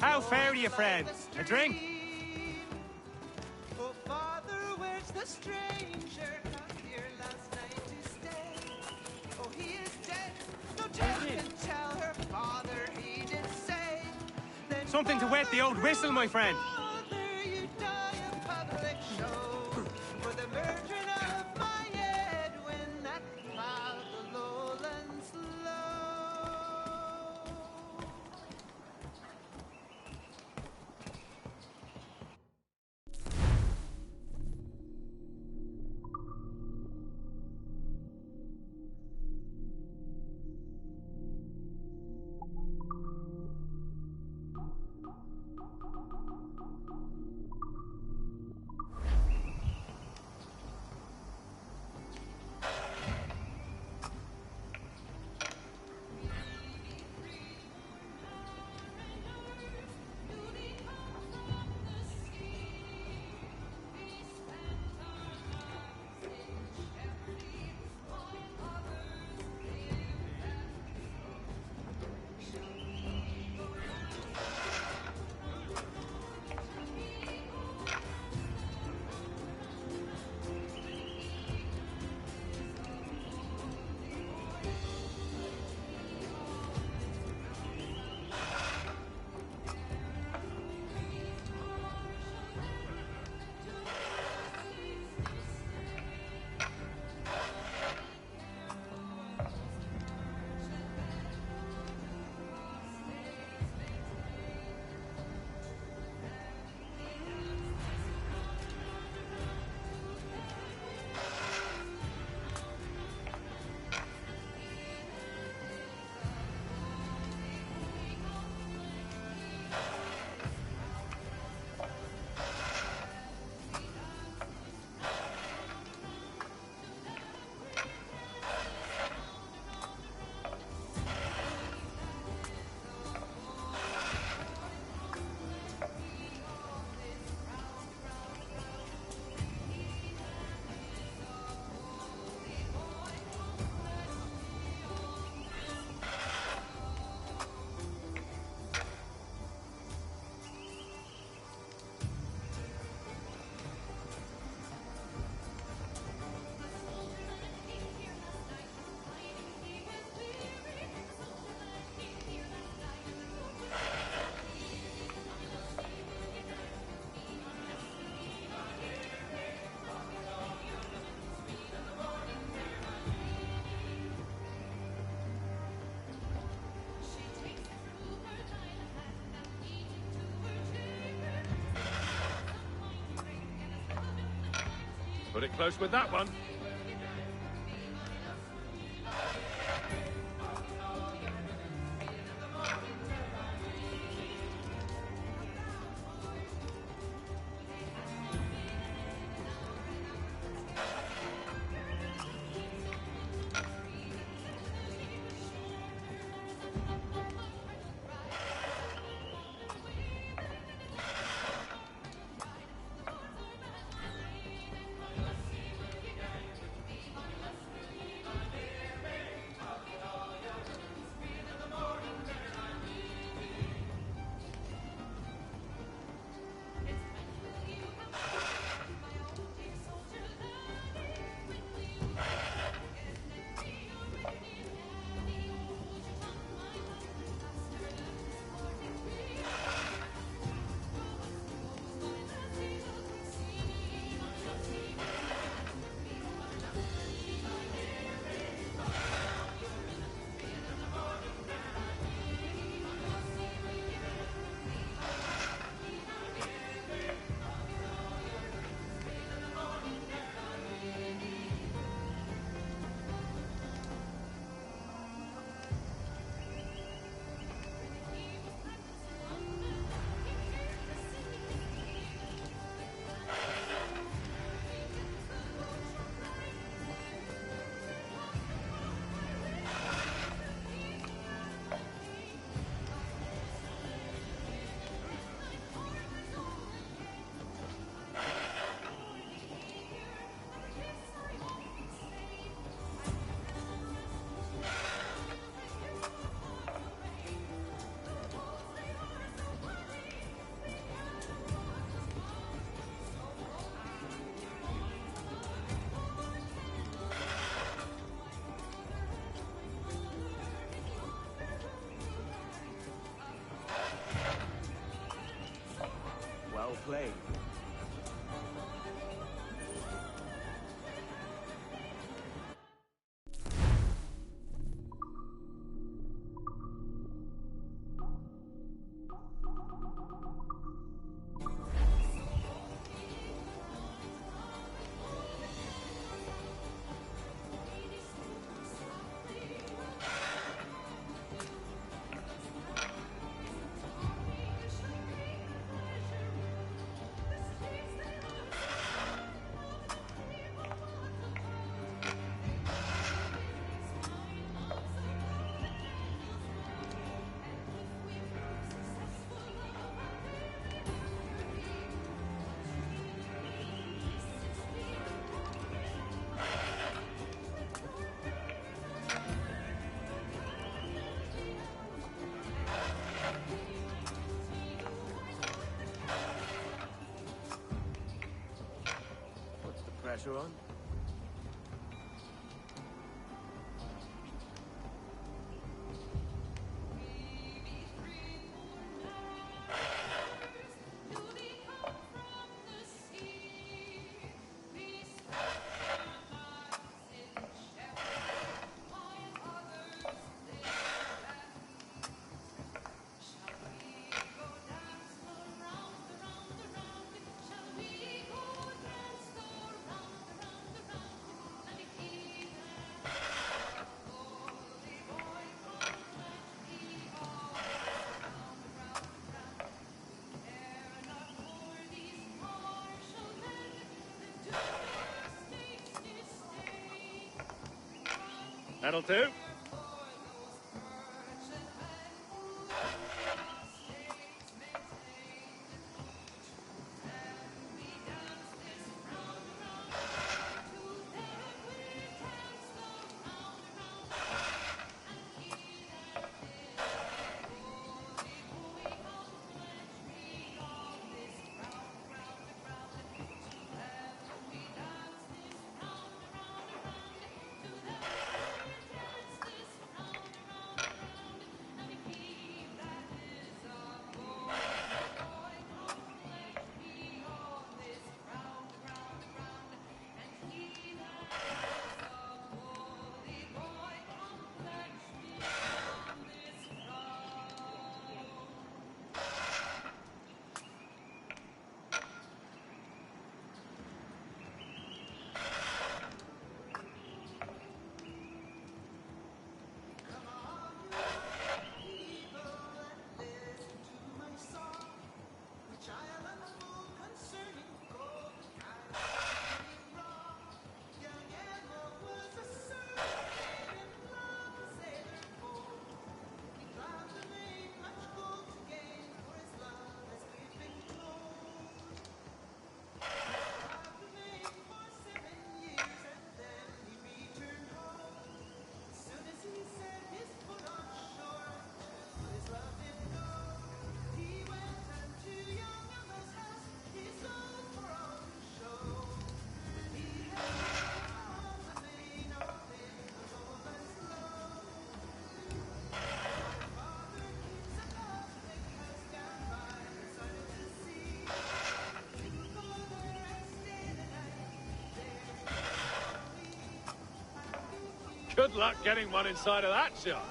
How fare you, friend? A drink? Oh, Father, where's the stranger? Come here last night to stay. Oh, he is dead. No tale can tell her father he did say. Then Something to wet the old whistle, my friend. Father, you die a public show for the murdering of my Edwin that plowed the lowlands low. Put it close with that one. claim. Pressure on? That'll do. Good luck getting one inside of that shot.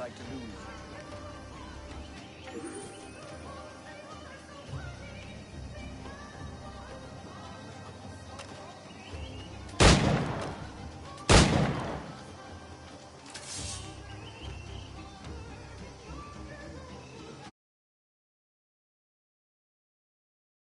like to lose.